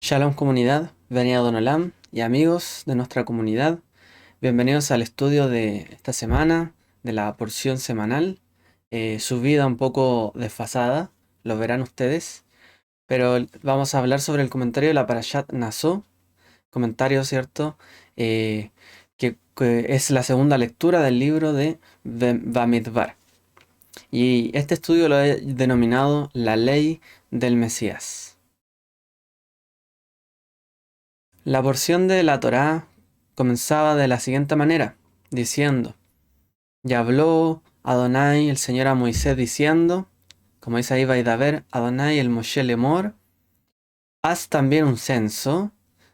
Shalom comunidad, Beni Olam y amigos de nuestra comunidad, bienvenidos al estudio de esta semana, de la porción semanal, subida un poco desfasada, lo verán ustedes, pero vamos a hablar sobre el comentario de la Parashat Naso, comentario, ¿cierto? Que es la segunda lectura del libro de Bamidbar. Y este estudio lo he denominado la ley del Mesías. La porción de la Torá comenzaba de la siguiente manera, diciendo, y habló Adonai el Señor a Moisés diciendo, como dice ahí Vaidaber, Adonai el Moshe Lemor, haz también un censo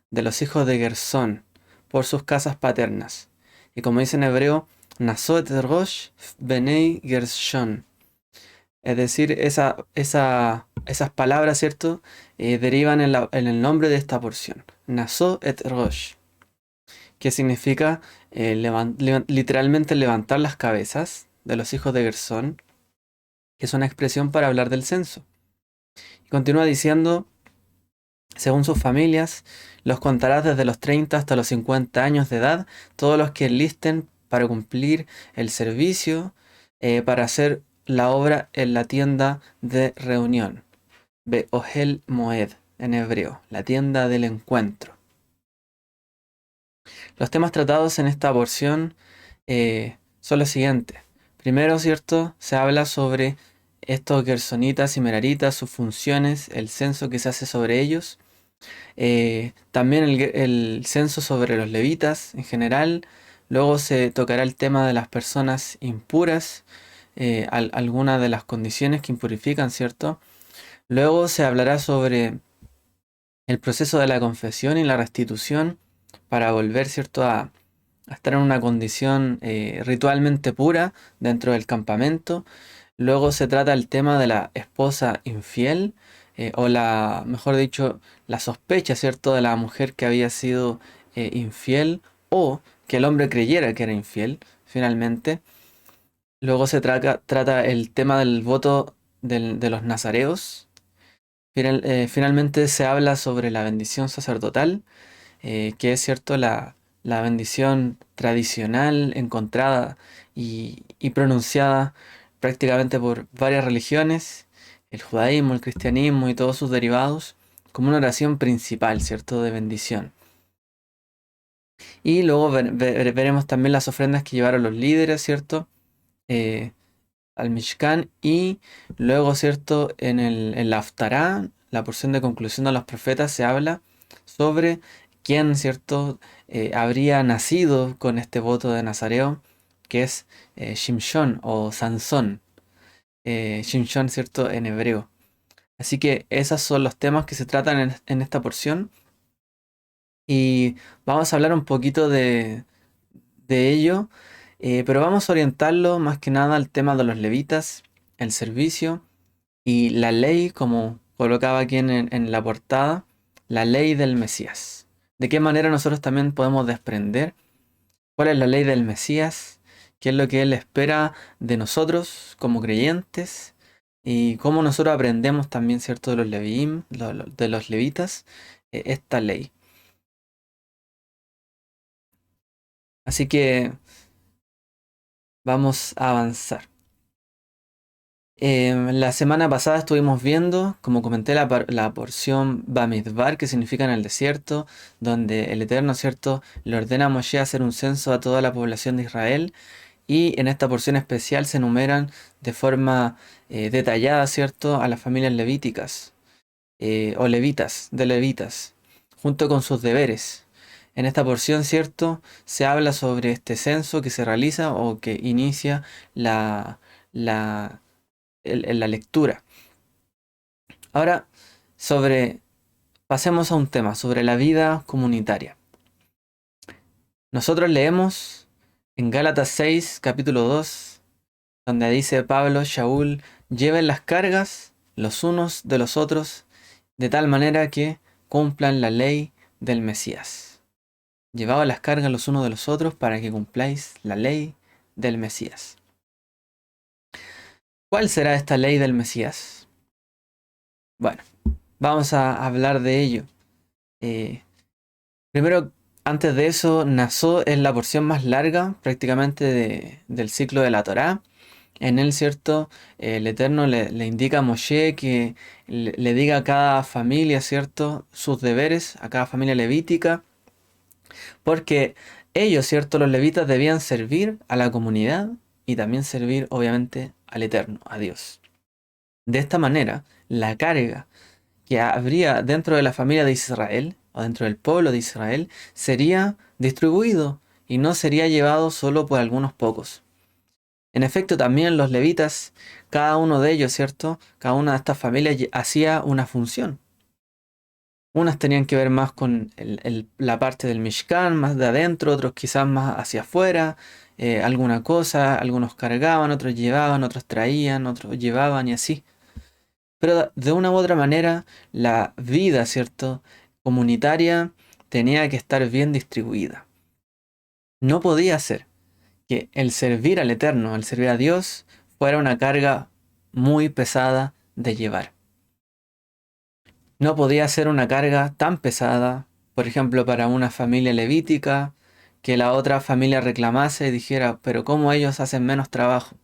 de los hijos de Gersón por sus casas paternas. Y como dice en hebreo, Nasot Rosh Benei Gershon. Es decir, esas palabras, ¿cierto? Derivan en el nombre de esta porción. Nasot et Rosh, que significa literalmente levantar las cabezas de los hijos de Gersón, que es una expresión para hablar del censo. Y continúa diciendo, según sus familias, los contarás desde los 30 hasta los 50 años de edad, todos los que enlisten para cumplir el servicio, para hacer la obra en la tienda de reunión. Be'ohel Moed, en hebreo, la tienda del encuentro. Los temas tratados en esta porción son los siguientes. Primero, ¿cierto? Se habla sobre estos gersonitas y meraritas, sus funciones, el censo que se hace sobre ellos. También el censo sobre los levitas en general. Luego se tocará el tema de las personas impuras, algunas de las condiciones que impurifican, ¿cierto? Luego se hablará sobre el proceso de la confesión y la restitución para volver, ¿cierto?, a estar en una condición ritualmente pura dentro del campamento. Luego se trata el tema de la esposa infiel, o la, mejor dicho, la sospecha, ¿cierto?, de la mujer que había sido infiel o que el hombre creyera que era infiel, finalmente. Luego se trata el tema del voto de los nazareos. Finalmente se habla sobre la bendición sacerdotal, que es cierto la bendición tradicional encontrada y pronunciada prácticamente por varias religiones, el judaísmo, el cristianismo y todos sus derivados, como una oración principal, ¿cierto?, de bendición. Y luego veremos también las ofrendas que llevaron los líderes, ¿cierto?, Eh, al Mishkan, y luego, ¿cierto?, en la Haftará, la porción de conclusión de los profetas, se habla sobre quién, ¿cierto?, habría nacido con este voto de Nazareo, que es Shimshon o Sansón. Shimshon, ¿cierto?, en hebreo. Así que esos son los temas que se tratan en esta porción. Y vamos a hablar un poquito de ello, pero vamos a orientarlo más que nada al tema de los levitas, el servicio y la ley, como colocaba aquí en la portada, la ley del Mesías. ¿De qué manera nosotros también podemos desprender cuál es la ley del Mesías? ¿Qué es lo que Él espera de nosotros como creyentes? Y cómo nosotros aprendemos también, ¿cierto?, de los leviim, de los levitas, esta ley. Así que vamos a avanzar. La semana pasada estuvimos viendo, como comenté, la porción Bamidbar, que significa en el desierto, donde el Eterno, ¿cierto?, le ordena a Moshe hacer un censo a toda la población de Israel, y en esta porción especial se enumeran de forma detallada, ¿cierto?, a las familias levíticas, o levitas, de levitas, junto con sus deberes. En esta porción, ¿cierto?, se habla sobre este censo que se realiza o que inicia la en la lectura. Ahora, pasemos a un tema, sobre la vida comunitaria. Nosotros leemos en Gálatas 6, capítulo 2, donde dice Pablo, Shaul, lleven las cargas los unos de los otros, de tal manera que cumplan la ley del Mesías. Llevaos las cargas los unos de los otros para que cumpláis la ley del Mesías. ¿Cuál será esta ley del Mesías? Bueno, vamos a hablar de ello. Eh, Primero, antes de eso, Naso es la porción más larga prácticamente del ciclo de la Torá. En él, ¿cierto? El Eterno le indica a Moshe que le diga a cada familia, ¿cierto? Sus deberes, a cada familia levítica, porque ellos, ¿cierto? Los levitas debían servir a la comunidad y también servir, obviamente, al Eterno, a Dios. De esta manera, la carga que habría dentro de la familia de Israel o dentro del pueblo de Israel sería distribuido y no sería llevado solo por algunos pocos. En efecto, también los levitas, cada uno de ellos, ¿cierto? Cada una de estas familias hacía una función. Unas tenían que ver más con la parte del Mishkan, más de adentro, otros quizás más hacia afuera, alguna cosa, algunos cargaban, otros llevaban, otros traían, otros llevaban y así. Pero de una u otra manera, la vida, ¿cierto? Comunitaria tenía que estar bien distribuida. No podía ser que el servir al Eterno, el servir a Dios, fuera una carga muy pesada de llevar. No podía ser una carga tan pesada, por ejemplo, para una familia levítica, que la otra familia reclamase y dijera, pero ¿cómo ellos hacen menos trabajo?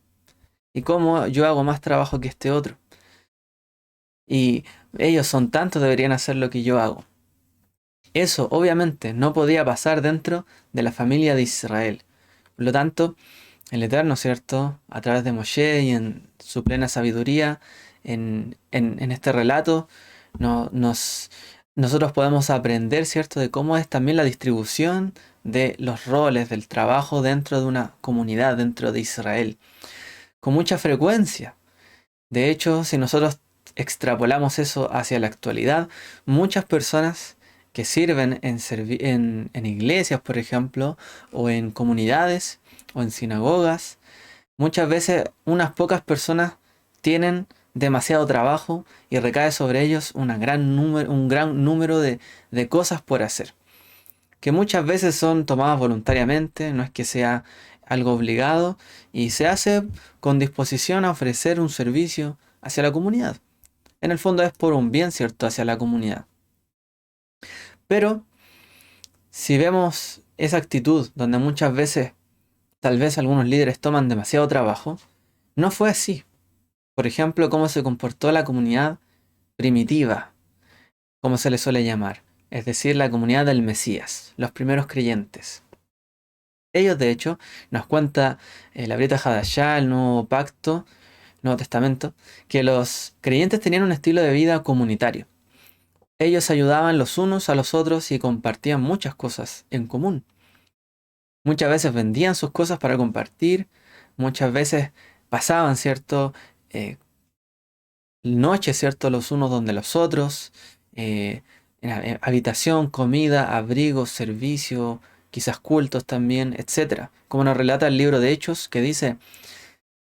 ¿Y cómo yo hago más trabajo que este otro? Y ellos son tantos, deberían hacer lo que yo hago. Eso obviamente no podía pasar dentro de la familia de Israel. Por lo tanto, el Eterno, ¿cierto? A través de Moshe y en su plena sabiduría, en este relato, nosotros podemos aprender, ¿cierto? De cómo es también la distribución de los roles, del trabajo dentro de una comunidad, dentro de Israel. Con mucha frecuencia. De hecho, si nosotros extrapolamos eso hacia la actualidad, muchas personas que sirven en iglesias, por ejemplo, o en comunidades, o en sinagogas, muchas veces unas pocas personas tienen demasiado trabajo y recae sobre ellos un gran número de cosas por hacer, que muchas veces son tomadas voluntariamente, no es que sea algo obligado, y se hace con disposición a ofrecer un servicio hacia la comunidad. En el fondo es por un bien, ¿cierto?, hacia la comunidad. Pero si vemos esa actitud donde muchas veces tal vez algunos líderes toman demasiado trabajo, no fue así. Por ejemplo, cómo se comportó la comunidad primitiva, como se le suele llamar, es decir, la comunidad del Mesías, los primeros creyentes. Ellos, de hecho, nos cuenta la Brita Hadashah, el Nuevo Pacto, Nuevo Testamento, que los creyentes tenían un estilo de vida comunitario. Ellos ayudaban los unos a los otros y compartían muchas cosas en común. Muchas veces vendían sus cosas para compartir, muchas veces pasaban, ¿cierto? Noches, ¿cierto? Los unos donde los otros, eh, habitación, comida, abrigo, servicio, quizás cultos también, etcétera. Como nos relata el libro de Hechos, que dice,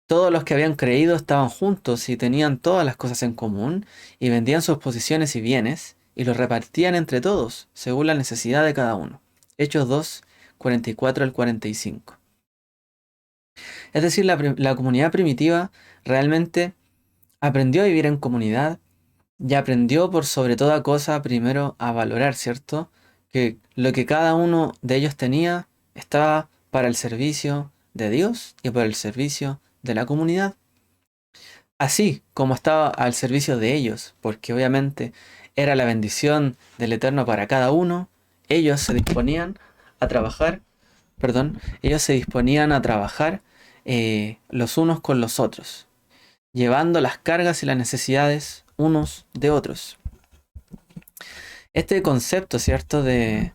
todos los que habían creído estaban juntos y tenían todas las cosas en común, y vendían sus posesiones y bienes, y los repartían entre todos, según la necesidad de cada uno. Hechos 2, 44 al 45. Es decir, la comunidad primitiva realmente aprendió a vivir en comunidad y aprendió por sobre toda cosa primero a valorar, ¿cierto? Que lo que cada uno de ellos tenía estaba para el servicio de Dios y para el servicio de la comunidad. Así como estaba al servicio de ellos, porque obviamente era la bendición del Eterno para cada uno, ellos se disponían a trabajar, ellos se disponían a trabajar los unos con los otros, llevando las cargas y las necesidades unos de otros. Este concepto, ¿cierto? De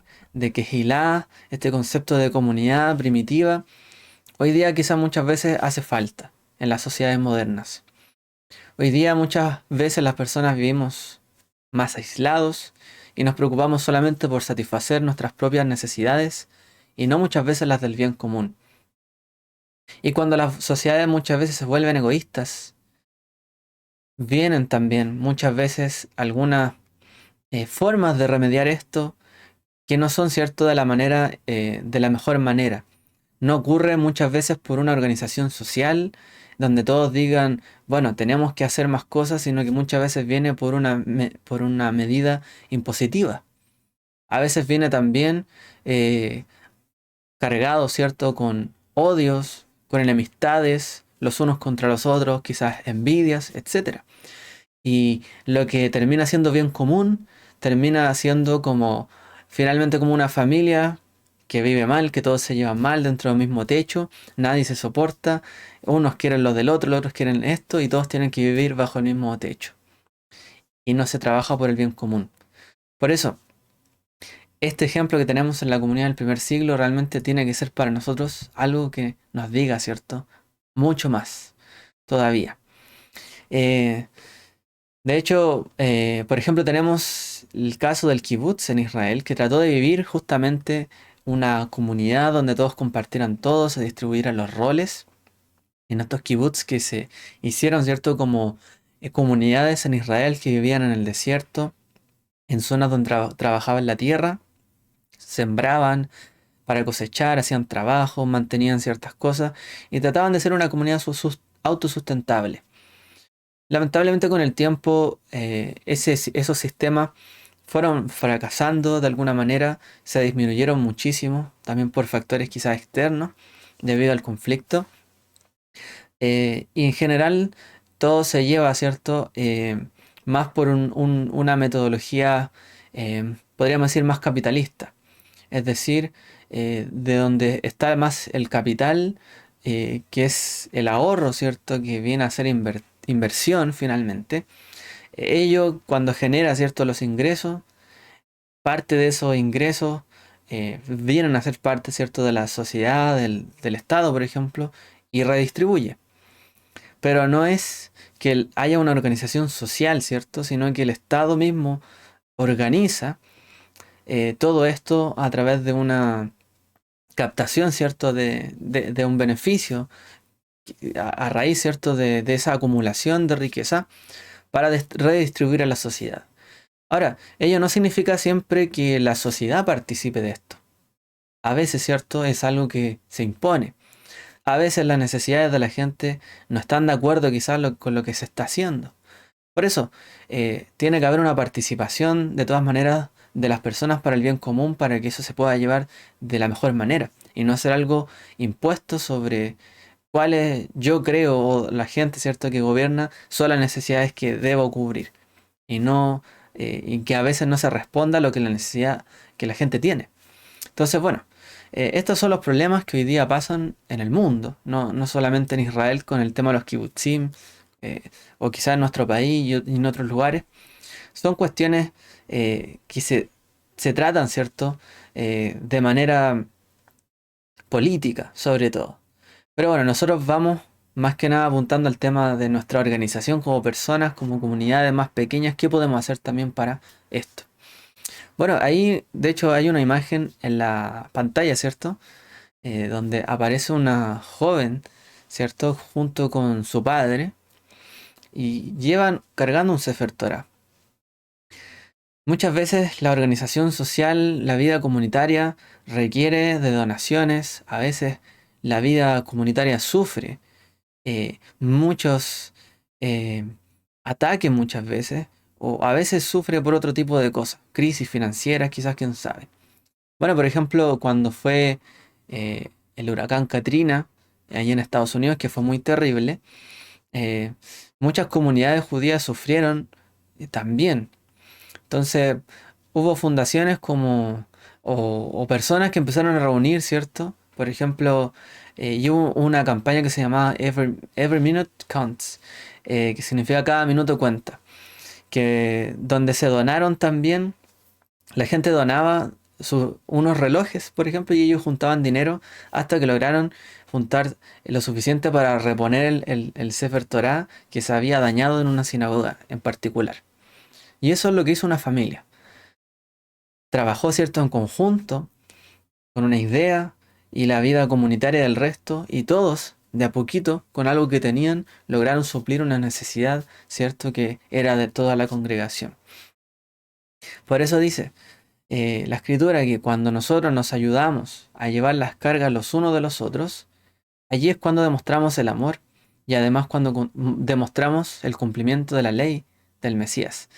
Kehilá, este concepto de comunidad primitiva, hoy día quizás muchas veces hace falta en las sociedades modernas. Hoy día muchas veces las personas vivimos más aislados y nos preocupamos solamente por satisfacer nuestras propias necesidades y no muchas veces las del bien común. Y cuando las sociedades muchas veces se vuelven egoístas, vienen también muchas veces algunas formas de remediar esto que no son cierto de de la mejor manera. No ocurre muchas veces por una organización social donde todos digan, bueno, tenemos que hacer más cosas, sino que muchas veces viene por una medida impositiva. A veces viene también eh, cargado, ¿cierto? Con odios, con enemistades, los unos contra los otros, quizás envidias, etcétera. Y lo que termina siendo bien común, termina siendo como finalmente como una familia que vive mal, que todos se llevan mal dentro del mismo techo, nadie se soporta, unos quieren lo del otro, los otros quieren esto y todos tienen que vivir bajo el mismo techo. Y no se trabaja por el bien común. Por eso, este ejemplo que tenemos en la comunidad del primer siglo realmente tiene que ser para nosotros algo que nos diga, ¿cierto? Mucho más todavía. Eh, De hecho, por ejemplo, tenemos el caso del kibutz en Israel, que trató de vivir justamente una comunidad donde todos compartieran todo, se distribuyeran los roles. En estos kibutz que se hicieron, ¿cierto? Como comunidades en Israel que vivían en el desierto, en zonas donde trabajaban la tierra, sembraban para cosechar, hacían trabajo, mantenían ciertas cosas y trataban de ser una comunidad autosustentable. Lamentablemente con el tiempo esos sistemas fueron fracasando de alguna manera, se disminuyeron muchísimo, también por factores quizás externos, debido al conflicto. Y en general todo se lleva, ¿cierto? Más por una metodología, podríamos decir, más capitalista. Es decir, de donde está más el capital, que es el ahorro, ¿cierto? Que viene a ser inversión finalmente. Ello cuando genera, ¿cierto? Los ingresos, parte de esos ingresos vienen a ser parte, ¿cierto? De la sociedad, del Estado, por ejemplo, y redistribuye. Pero no es que haya una organización social, ¿cierto? Sino que el Estado mismo organiza todo esto a través de una captación, ¿cierto? De un beneficio a raíz, ¿cierto? De esa acumulación de riqueza para redistribuir a la sociedad. Ahora, ello no significa siempre que la sociedad participe de esto. A veces, ¿cierto? Es algo que se impone. A veces las necesidades de la gente no están de acuerdo quizás con lo que se está haciendo. Por eso, tiene que haber una participación de todas maneras de las personas para el bien común para que eso se pueda llevar de la mejor manera y no hacer algo impuesto sobre cuáles yo creo o la gente, ¿cierto?, que gobierna son las necesidades que debo cubrir y no y que a veces no se responda a lo que la necesidad que la gente tiene. Entonces, bueno, estos son los problemas que hoy día pasan en el mundo, no solamente en Israel con el tema de los kibbutzim, eh, o quizás en nuestro país y en otros lugares. Son cuestiones que se tratan, ¿cierto?, de manera política, sobre todo. Pero bueno, nosotros vamos más que nada apuntando al tema de nuestra organización como personas, como comunidades más pequeñas, qué podemos hacer también para esto. Bueno, ahí de hecho hay una imagen en la pantalla, ¿cierto? Donde aparece una joven, ¿cierto? Junto con su padre y llevan cargando un Sefer Torah. Muchas veces la organización social, la vida comunitaria requiere de donaciones, a veces la vida comunitaria sufre muchos eh, ataques muchas veces, o a veces sufre por otro tipo de cosas, crisis financieras, quizás quién sabe. Bueno, por ejemplo, cuando fue el huracán Katrina, allí en Estados Unidos, que fue muy terrible, eh, muchas comunidades judías sufrieron también. Entonces, hubo fundaciones como, o personas que empezaron a reunir, ¿cierto? Por ejemplo, y hubo una campaña que se llamaba Every Minute Counts, que significa cada minuto cuenta, que donde se donaron también, la gente donaba unos relojes, por ejemplo, y ellos juntaban dinero hasta que lograron juntar lo suficiente para reponer el Sefer Torah que se había dañado en una sinagoga en particular. Y eso es lo que hizo una familia. Trabajó, ¿cierto?, en conjunto, con una idea y la vida comunitaria del resto, y todos, de a poquito, con algo que tenían, lograron suplir una necesidad, ¿cierto?, que era de toda la congregación. Por eso dice la escritura que cuando nosotros nos ayudamos a llevar las cargas los unos de los otros, allí es cuando demostramos el amor y además cuando demostramos el cumplimiento de la ley del Mesías.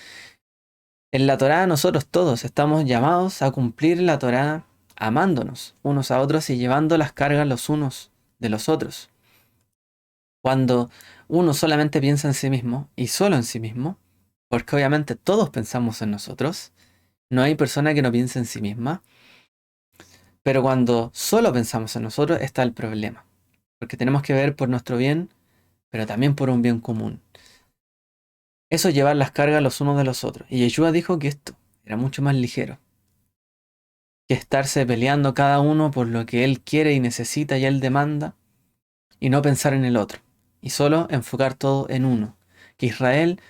En la Torá nosotros todos estamos llamados a cumplir la Torá amándonos unos a otros y llevando las cargas los unos de los otros. Cuando uno solamente piensa en sí mismo y solo en sí mismo, porque obviamente todos pensamos en nosotros, no hay persona que no piense en sí misma, pero cuando solo pensamos en nosotros está el problema, porque tenemos que ver por nuestro bien, pero también por un bien común. Eso es llevar las cargas los unos de los otros. Y Yeshua dijo que esto era mucho más ligero que estarse peleando cada uno por lo que él quiere y necesita y él demanda, y no pensar en el otro, y solo enfocar todo en uno. Que Israel,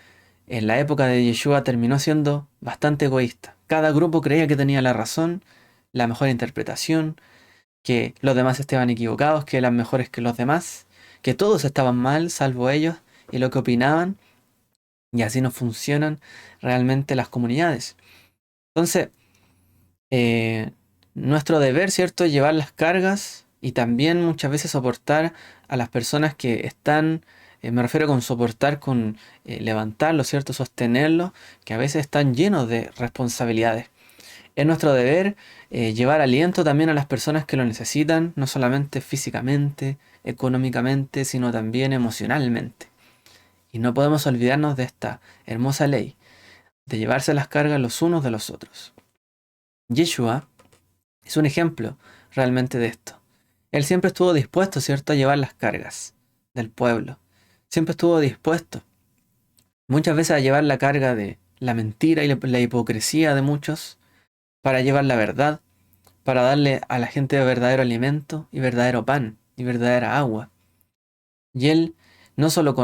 en la época de Yeshua, terminó siendo bastante egoísta. Cada grupo creía que tenía la razón, la mejor interpretación, que los demás estaban equivocados, que eran mejores que los demás, que todos estaban mal, salvo ellos, y lo que opinaban, y así no funcionan realmente las comunidades. Entonces, eh, nuestro deber, ¿cierto?, es llevar las cargas y también muchas veces soportar a las personas que están, me refiero con soportar, con levantarlo, ¿cierto?, sostenerlo, que a veces están llenos de responsabilidades. Es nuestro deber llevar aliento también a las personas que lo necesitan, no solamente físicamente, económicamente, sino también emocionalmente. Y no podemos olvidarnos de esta hermosa ley, de llevarse las cargas los unos de los otros. Yeshua es un ejemplo realmente de esto. Él siempre estuvo dispuesto, ¿cierto?, a llevar las cargas del pueblo. Siempre estuvo dispuesto, muchas veces, a llevar la carga de la mentira y la hipocresía de muchos, para llevar la verdad, para darle a la gente verdadero alimento y verdadero pan y verdadera agua. Y él no solo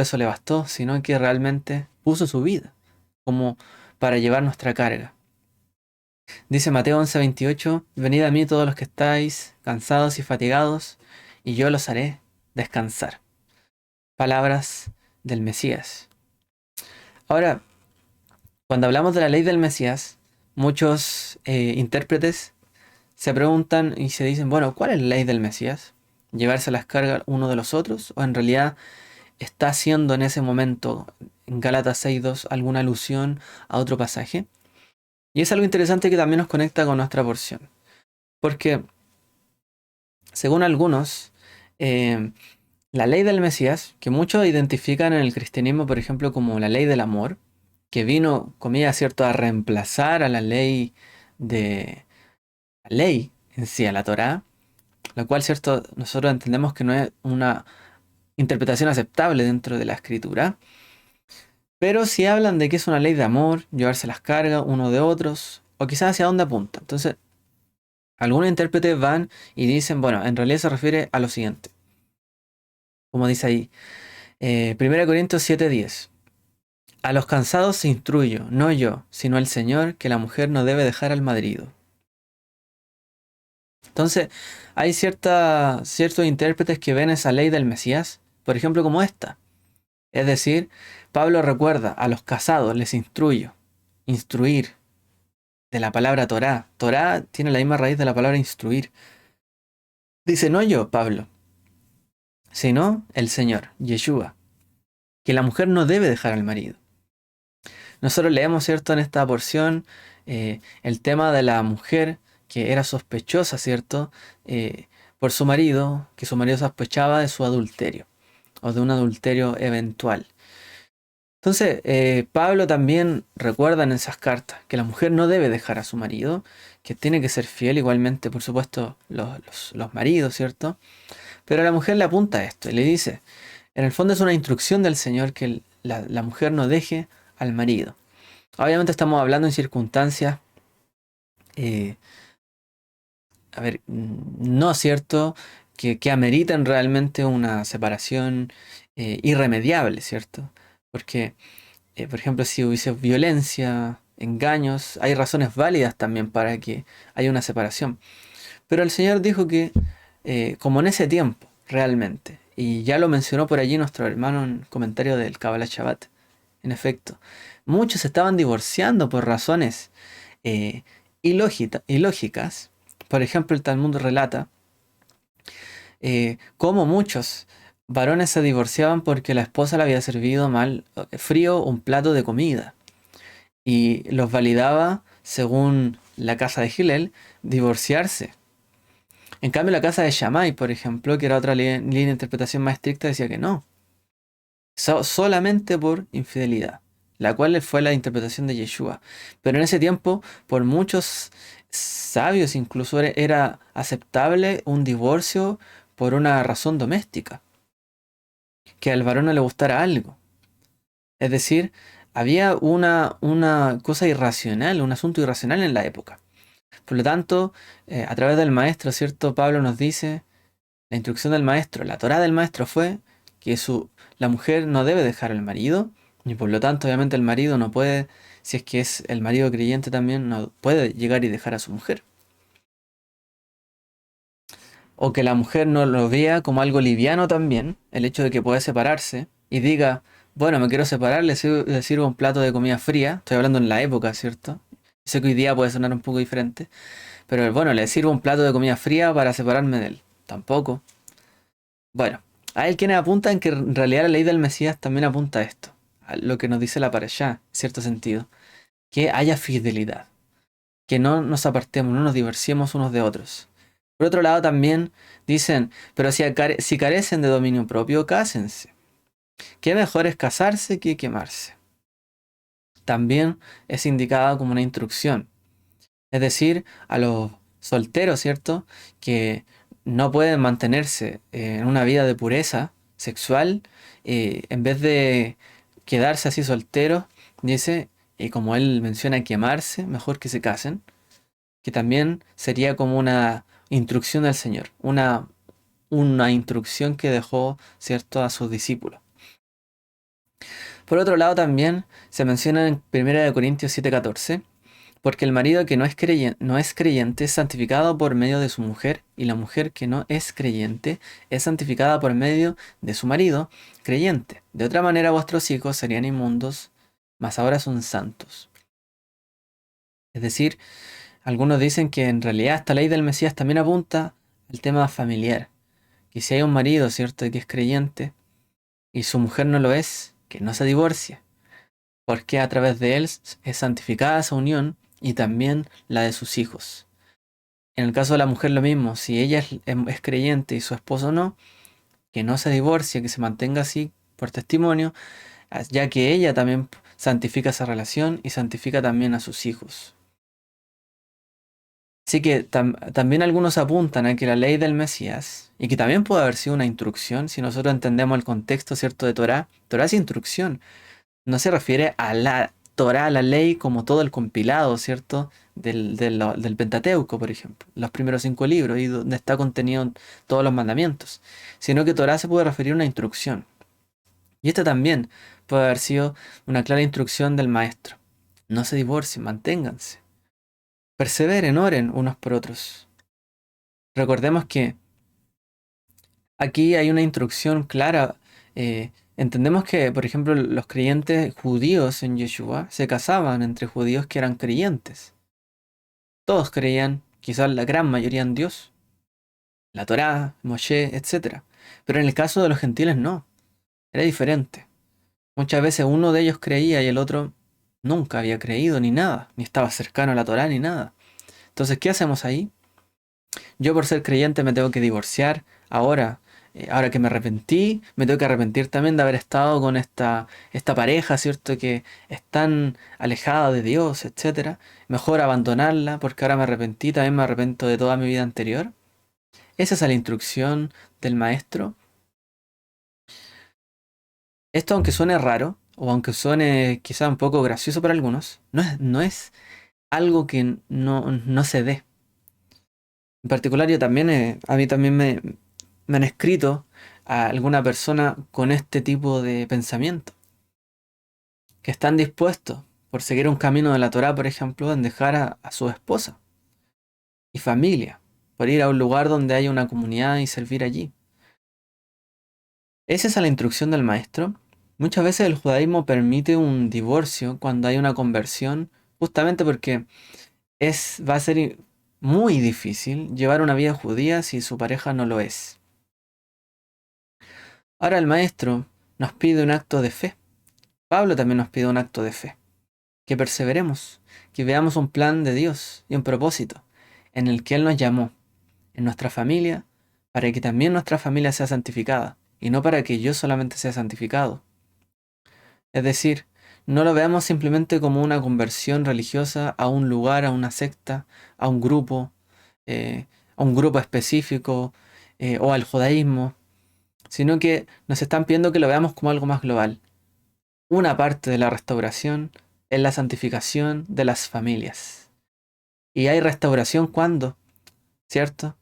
eso le bastó, sino que realmente puso su vida como para llevar nuestra carga. Dice Mateo 11:28, venid a mí todos los que estáis cansados y fatigados, y yo los haré descansar. Palabras del Mesías. Ahora, cuando hablamos de la ley del Mesías, muchos intérpretes se preguntan y se dicen, bueno, ¿cuál es la ley del Mesías? ¿Llevarse las cargas uno de los otros? ¿O en realidad está haciendo en ese momento, en Gálatas 6:2, alguna alusión a otro pasaje? Y es algo interesante que también nos conecta con nuestra porción. Porque, según algunos, eh, la ley del Mesías, que muchos identifican en el cristianismo, por ejemplo, como la ley del amor, que vino, comillas, cierto, a reemplazar a la ley de la ley en sí, a la Torá, la cual, cierto, nosotros entendemos que no es una interpretación aceptable dentro de la escritura, pero si hablan de que es una ley de amor, llevarse las cargas uno de otros, o quizás hacia dónde apunta. Entonces, algunos intérpretes van y dicen, bueno, en realidad se refiere a lo siguiente, como dice ahí, 1 Corintios 7:10. A los cansados se instruyo, no yo, sino el Señor, que la mujer no debe dejar al marido. Entonces, hay ciertos intérpretes que ven esa ley del Mesías, por ejemplo, como esta. Es decir, Pablo recuerda, a los casados les instruyo. Instruir, de la palabra Torá. Torá tiene la misma raíz de la palabra instruir. Dice, no yo, Pablo, sino el Señor, Yeshua, que la mujer no debe dejar al marido. Nosotros leemos, ¿cierto?, en esta porción el tema de la mujer que era sospechosa, ¿cierto?, por su marido, que su marido sospechaba de su adulterio o de un adulterio eventual. Entonces, Pablo también recuerda en esas cartas que la mujer no debe dejar a su marido, que tiene que ser fiel, igualmente, por supuesto, los maridos, ¿cierto? Pero a la mujer le apunta esto y le dice, en el fondo es una instrucción del Señor que la mujer no deje al marido. Obviamente estamos hablando en circunstancias, eh, no cierto, que ameritan realmente una separación irremediable, ¿cierto? Porque, por ejemplo, si hubiese violencia, engaños, hay razones válidas también para que haya una separación. Pero el Señor dijo que, como en ese tiempo, realmente, y ya lo mencionó por allí nuestro hermano en comentario del Kabbalah Shabbat, en efecto, muchos se estaban divorciando por razones eh, ilógicas. Por ejemplo, el Talmud relata cómo muchos varones se divorciaban porque la esposa le había servido mal, frío, un plato de comida. y los validaba, según la casa de Hillel, divorciarse. En cambio, la casa de Shammai, por ejemplo, que era otra línea de interpretación más estricta, decía que no, solamente por infidelidad, la cual fue la interpretación de Yeshua. Pero en ese tiempo, por muchos sabios incluso era aceptable un divorcio por una razón doméstica, que al varón no le gustara algo. Es decir, había una cosa irracional, un asunto irracional en la época. Por lo tanto, a través del maestro, ¿cierto? Pablo nos dice, la instrucción del maestro, la Torá del maestro fue que la mujer no debe dejar al marido, y por lo tanto, obviamente, el marido no puede, si es que es el marido creyente también, no puede llegar y dejar a su mujer. O que la mujer no lo vea como algo liviano también, el hecho de que puede separarse, y diga, bueno, me quiero separar, le sirvo un plato de comida fría, estoy hablando en la época, ¿cierto? Sé que hoy día puede sonar un poco diferente, pero bueno, le sirvo un plato de comida fría para separarme de él. Tampoco. Bueno, hay quienes apuntan que en realidad la ley del Mesías también apunta a esto, a lo que nos dice la Parashá, en cierto sentido, que haya fidelidad, que no nos apartemos, no nos divorciemos unos de otros. Por otro lado también dicen, pero si carecen de dominio propio, cásense. ¿Qué mejor es casarse que quemarse? También es indicada como una instrucción. Es decir, a los solteros, ¿cierto? Que no pueden mantenerse en una vida de pureza sexual, en vez de quedarse así solteros, dice, y como él menciona, quemarse, mejor que se casen, que también sería como una instrucción del Señor, una instrucción que dejó, ¿cierto?, a sus discípulos. Por otro lado, también se menciona en 1 Corintios 7:14, porque el marido que no es creyente es santificado por medio de su mujer, y la mujer que no es creyente es santificada por medio de su marido creyente. De otra manera vuestros hijos serían inmundos, mas ahora son santos. Es decir, algunos dicen que en realidad esta ley del Mesías también apunta al tema familiar. Que si hay un marido, ¿cierto?, que es creyente y su mujer no lo es, que no se divorcie, porque a través de él es santificada esa unión y también la de sus hijos. En el caso de la mujer lo mismo, si ella es creyente y su esposo no, que no se divorcie, que se mantenga así por testimonio, ya que ella también santifica esa relación y santifica también a sus hijos. Así que también algunos apuntan a que la ley del Mesías, y que también puede haber sido una instrucción, si nosotros entendemos el contexto, ¿cierto?, de Torá. Torá es instrucción, no se refiere a la Torá, la ley, como todo el compilado, ¿cierto?, del Pentateuco, por ejemplo, los primeros 5 libros, y donde está contenido todos los mandamientos, sino que Torá se puede referir a una instrucción. Y esta también puede haber sido una clara instrucción del maestro. No se divorcien, manténganse. Perseveren, oren unos por otros. Recordemos que aquí hay una instrucción clara. Entendemos que, por ejemplo, los creyentes judíos en Yeshua se casaban entre judíos que eran creyentes. Todos creían, quizás la gran mayoría, en Dios, la Torá, Moshe, etc. Pero en el caso de los gentiles no, era diferente. Muchas veces uno de ellos creía y el otro nunca había creído ni nada, ni estaba cercano a la Torá ni nada. Entonces, ¿qué hacemos ahí? Yo por ser creyente me tengo que divorciar ahora. Ahora que me arrepentí, me tengo que arrepentir también de haber estado con esta pareja, ¿cierto? Que es tan alejada de Dios, etcétera. Mejor abandonarla porque ahora me arrepentí, también me arrepiento de toda mi vida anterior. Esa es la instrucción del maestro. Esto, aunque suene raro, o aunque suene quizá un poco gracioso para algunos, no es algo que no se dé. En particular, yo también, a mí también me han escrito a alguna persona con este tipo de pensamiento, que están dispuestos, por seguir un camino de la Torá, por ejemplo, en dejar a su esposa y familia, por ir a un lugar donde haya una comunidad y servir allí. Esa es la instrucción del maestro. Muchas veces el judaísmo permite un divorcio cuando hay una conversión, justamente porque va a ser muy difícil llevar una vida judía si su pareja no lo es. Ahora el maestro nos pide un acto de fe. Pablo también nos pide un acto de fe. que perseveremos, que veamos un plan de Dios y un propósito en el que Él nos llamó, en nuestra familia, para que también nuestra familia sea santificada, y no para que yo solamente sea santificado. Es decir, no lo veamos simplemente como una conversión religiosa a un lugar, a una secta, a eh, a un grupo específico o al judaísmo, sino que nos están pidiendo que lo veamos como algo más global. Una parte de la restauración es la santificación de las familias. Y hay restauración cuando, ¿cierto?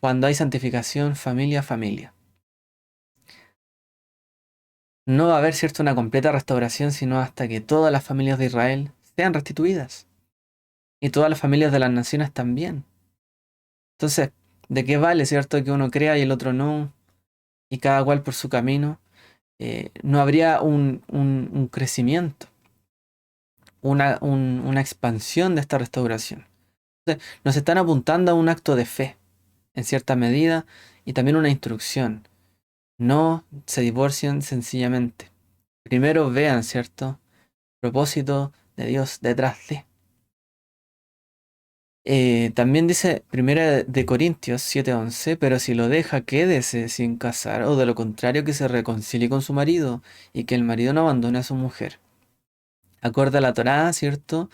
Cuando hay santificación familia a familia. No va a haber, ¿cierto?, una completa restauración, sino hasta que todas las familias de Israel sean restituidas. Y todas las familias de las naciones también. Entonces, ¿de qué vale, cierto, que uno crea y el otro no? Y cada cual por su camino. No habría un crecimiento, una expansión de esta restauración. Entonces, nos están apuntando a un acto de fe, en cierta medida, y también una instrucción. No se divorcien sencillamente. Primero vean, ¿cierto?, propósito de Dios detrás de. También dice Primera de Corintios 7:11, pero si lo deja, quédese sin casar, o de lo contrario que se reconcilie con su marido, y que el marido no abandone a su mujer. Acorde a la Torá, ¿cierto?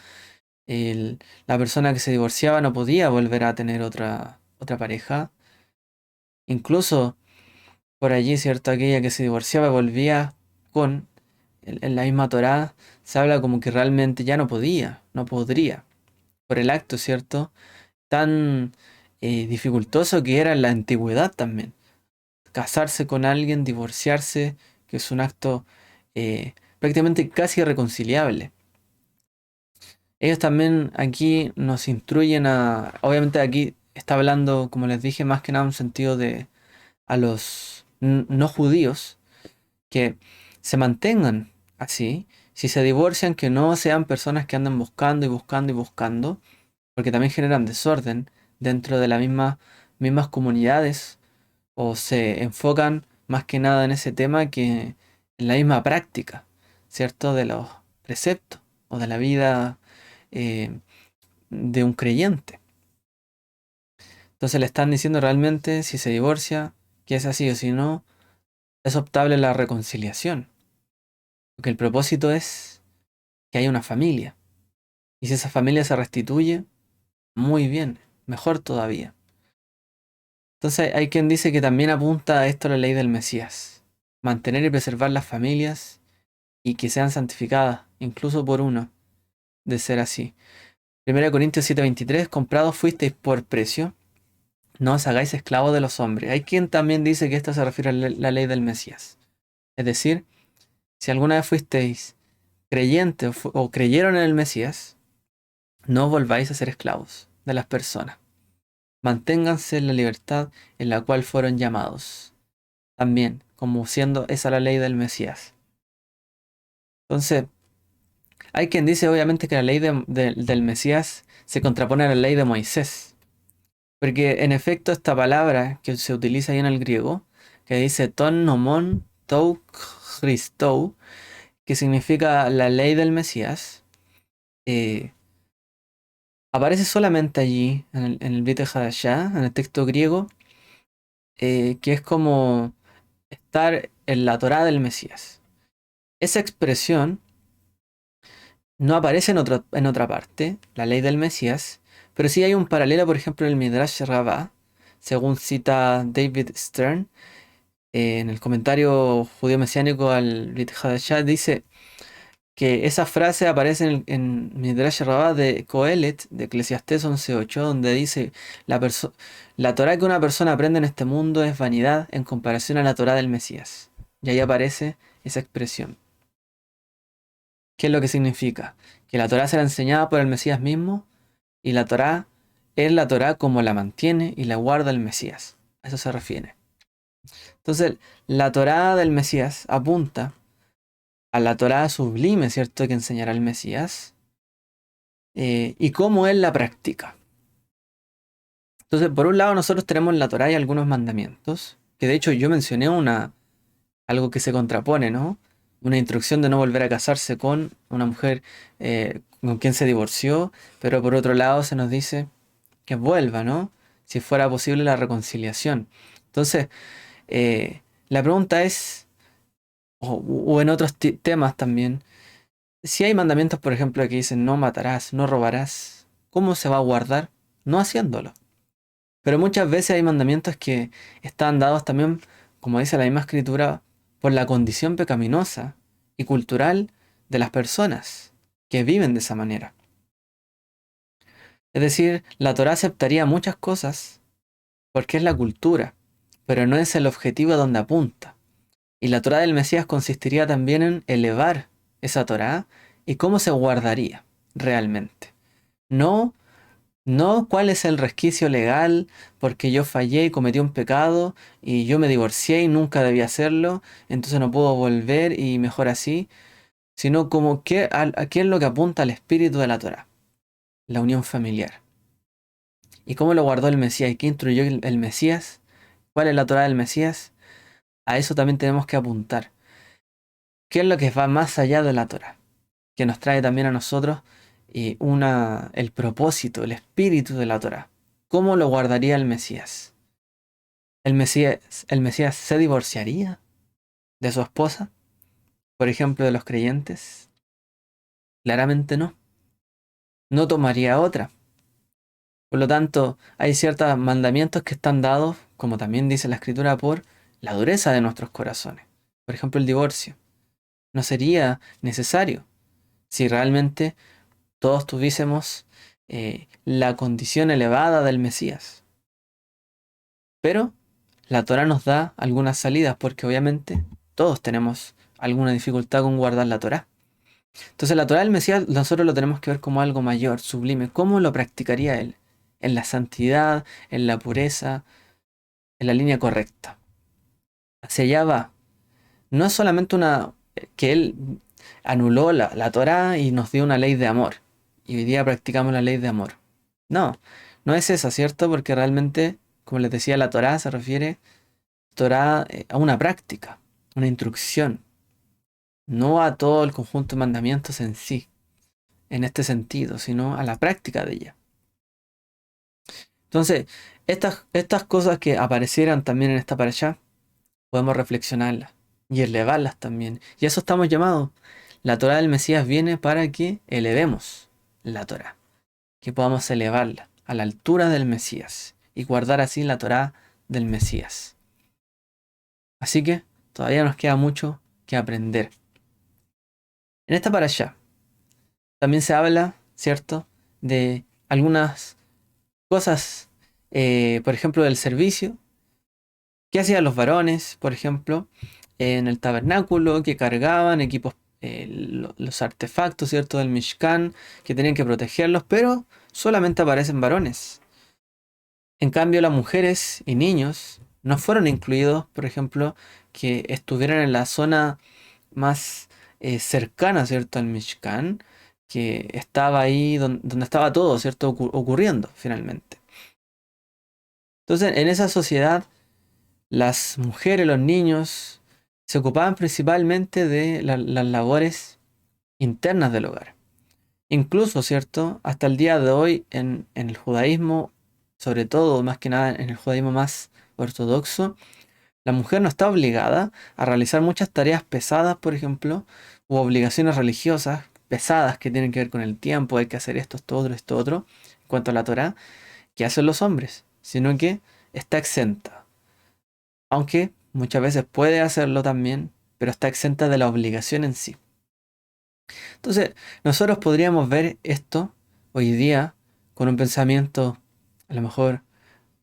La persona que se divorciaba no podía volver a tener otra pareja. Incluso por allí, ¿cierto? Aquella que se divorciaba y volvía con, en la misma Torá, se habla como que realmente ya no podía, no podría, por el acto, ¿cierto?, tan dificultoso que era en la antigüedad también. Casarse con alguien, divorciarse, que es un acto prácticamente casi irreconciliable. Ellos también aquí nos instruyen obviamente aquí está hablando, como les dije, más que nada en un sentido de a los no judíos, que se mantengan así. Si se divorcian, que no sean personas que andan buscando y buscando y buscando, porque también generan desorden dentro de las mismas comunidades, o se enfocan más que nada en ese tema que en la misma práctica, ¿cierto? De los preceptos o de la vida eh, de un creyente. Entonces le están diciendo realmente si se divorcia, que es así, o si no, es optable la reconciliación. Porque el propósito es que haya una familia. Y si esa familia se restituye, muy bien, mejor todavía. Entonces hay quien dice que también apunta a esto la ley del Mesías. Mantener y preservar las familias y que sean santificadas, incluso por uno, de ser así. 1 Corintios 7:23, comprados fuisteis por precio, no os hagáis esclavos de los hombres. Hay quien también dice que esto se refiere a la ley del Mesías. Es decir, si alguna vez fuisteis creyentes o creyeron en el Mesías, no os volváis a ser esclavos de las personas. Manténganse en la libertad en la cual fueron llamados. También, como siendo esa la ley del Mesías. Entonces, hay quien dice obviamente que la ley del Mesías se contrapone a la ley de Moisés. Porque en efecto esta palabra que se utiliza ahí en el griego, que dice ton nomon tou Christou, que significa la ley del Mesías, eh, aparece solamente allí en el Brit Hadashah, en el texto griego, que es como estar en la Torá del Mesías. Esa expresión no aparece en otra parte, la ley del Mesías, pero sí hay un paralelo, por ejemplo, en el Midrash Rabbah, según cita David Stern, en el comentario judío mesiánico al Brit Hadashah, dice que esa frase aparece en Midrash Rabbah de Coelet, de Eclesiastés 11:8, donde dice, la Torá que una persona aprende en este mundo es vanidad en comparación a la Torá del Mesías. Y ahí aparece esa expresión. ¿Qué es lo que significa? Que la Torá será enseñada por el Mesías mismo y la Torá es la Torá como la mantiene y la guarda el Mesías. A eso se refiere. Entonces, la Torá del Mesías apunta a la Torá sublime, ¿cierto?, que enseñará el Mesías y cómo él la practica. Entonces, por un lado, nosotros tenemos en la Torá y algunos mandamientos, que de hecho yo mencioné algo que se contrapone, ¿no? una instrucción de no volver a casarse con una mujer con quien se divorció, pero por otro lado se nos dice que vuelva, ¿no? Si fuera posible la reconciliación. Entonces, la pregunta es, o en otros temas también, si hay mandamientos, por ejemplo, que dicen no matarás, no robarás, ¿cómo se va a guardar? No haciéndolo. Pero muchas veces hay mandamientos que están dados también, como dice la misma escritura, por la condición pecaminosa y cultural de las personas que viven de esa manera. Es decir, la Torá aceptaría muchas cosas porque es la cultura, pero no es el objetivo a donde apunta. Y la Torá del Mesías consistiría también en elevar esa Torá y cómo se guardaría realmente. No, no cuál es el resquicio legal porque yo fallé y cometí un pecado y yo me divorcié y nunca debía hacerlo, entonces no puedo volver y mejor así, sino como a qué es lo que apunta al espíritu de la Torá, la unión familiar. ¿Y cómo lo guardó el Mesías? ¿Y qué instruyó el Mesías? ¿Cuál es la Torá del Mesías? A eso también tenemos que apuntar. ¿Qué es lo que va más allá de la Torá? Que nos trae también a nosotros el propósito, el espíritu de la Torá. ¿Cómo lo guardaría el Mesías? ¿El Mesías se divorciaría de su esposa? Por ejemplo, de los creyentes. Claramente no. No tomaría otra. Por lo tanto, hay ciertos mandamientos que están dados, como también dice la Escritura, por la dureza de nuestros corazones. Por ejemplo, el divorcio. No sería necesario si realmente todos tuviésemos la condición elevada del Mesías. Pero la Torá nos da algunas salidas porque obviamente todos tenemos alguna dificultad con guardar la Torá. Entonces la Torá del Mesías nosotros lo tenemos que ver como algo mayor, sublime. ¿Cómo lo practicaría él? En la santidad, en la pureza, en la línea correcta. Hacia allá va. No es solamente que él anuló la Torá y nos dio una ley de amor. Y hoy día practicamos la ley de amor. No, no es esa, ¿cierto? Porque realmente, como les decía, la Torá se refiere a una práctica, una instrucción, no a todo el conjunto de mandamientos en sí, en este sentido, sino a la práctica de ella. Entonces, estas cosas que aparecieran también en esta parasha, podemos reflexionarlas y elevarlas también. Y a eso estamos llamados. La Torá del Mesías viene para que elevemos la Torá, que podamos elevarla a la altura del Mesías y guardar así la Torá del Mesías. Así que todavía nos queda mucho que aprender. En esta parasha también se habla, ¿cierto?, de algunas cosas, por ejemplo, del servicio. ¿Qué hacían los varones, por ejemplo, en el tabernáculo? Que cargaban equipos, los artefactos, ¿cierto?, del Mishkan, que tenían que protegerlos, pero solamente aparecen varones. En cambio, las mujeres y niños no fueron incluidos, por ejemplo, que estuvieran en la zona más cercana, ¿cierto?, al Mishkan, que estaba ahí donde estaba todo, ¿cierto?, ocurriendo finalmente. Entonces, en esa sociedad, las mujeres, los niños, se ocupaban principalmente de las labores internas del hogar. Incluso, ¿cierto?, hasta el día de hoy en el judaísmo, sobre todo, más que nada en el judaísmo más ortodoxo, la mujer no está obligada a realizar muchas tareas pesadas, por ejemplo, u obligaciones religiosas pesadas que tienen que ver con el tiempo, hay que hacer esto otro, en cuanto a la Torá, que hacen los hombres, sino que está exenta. Aunque muchas veces puede hacerlo también, pero está exenta de la obligación en sí. Entonces, nosotros podríamos ver esto hoy día con un pensamiento a lo mejor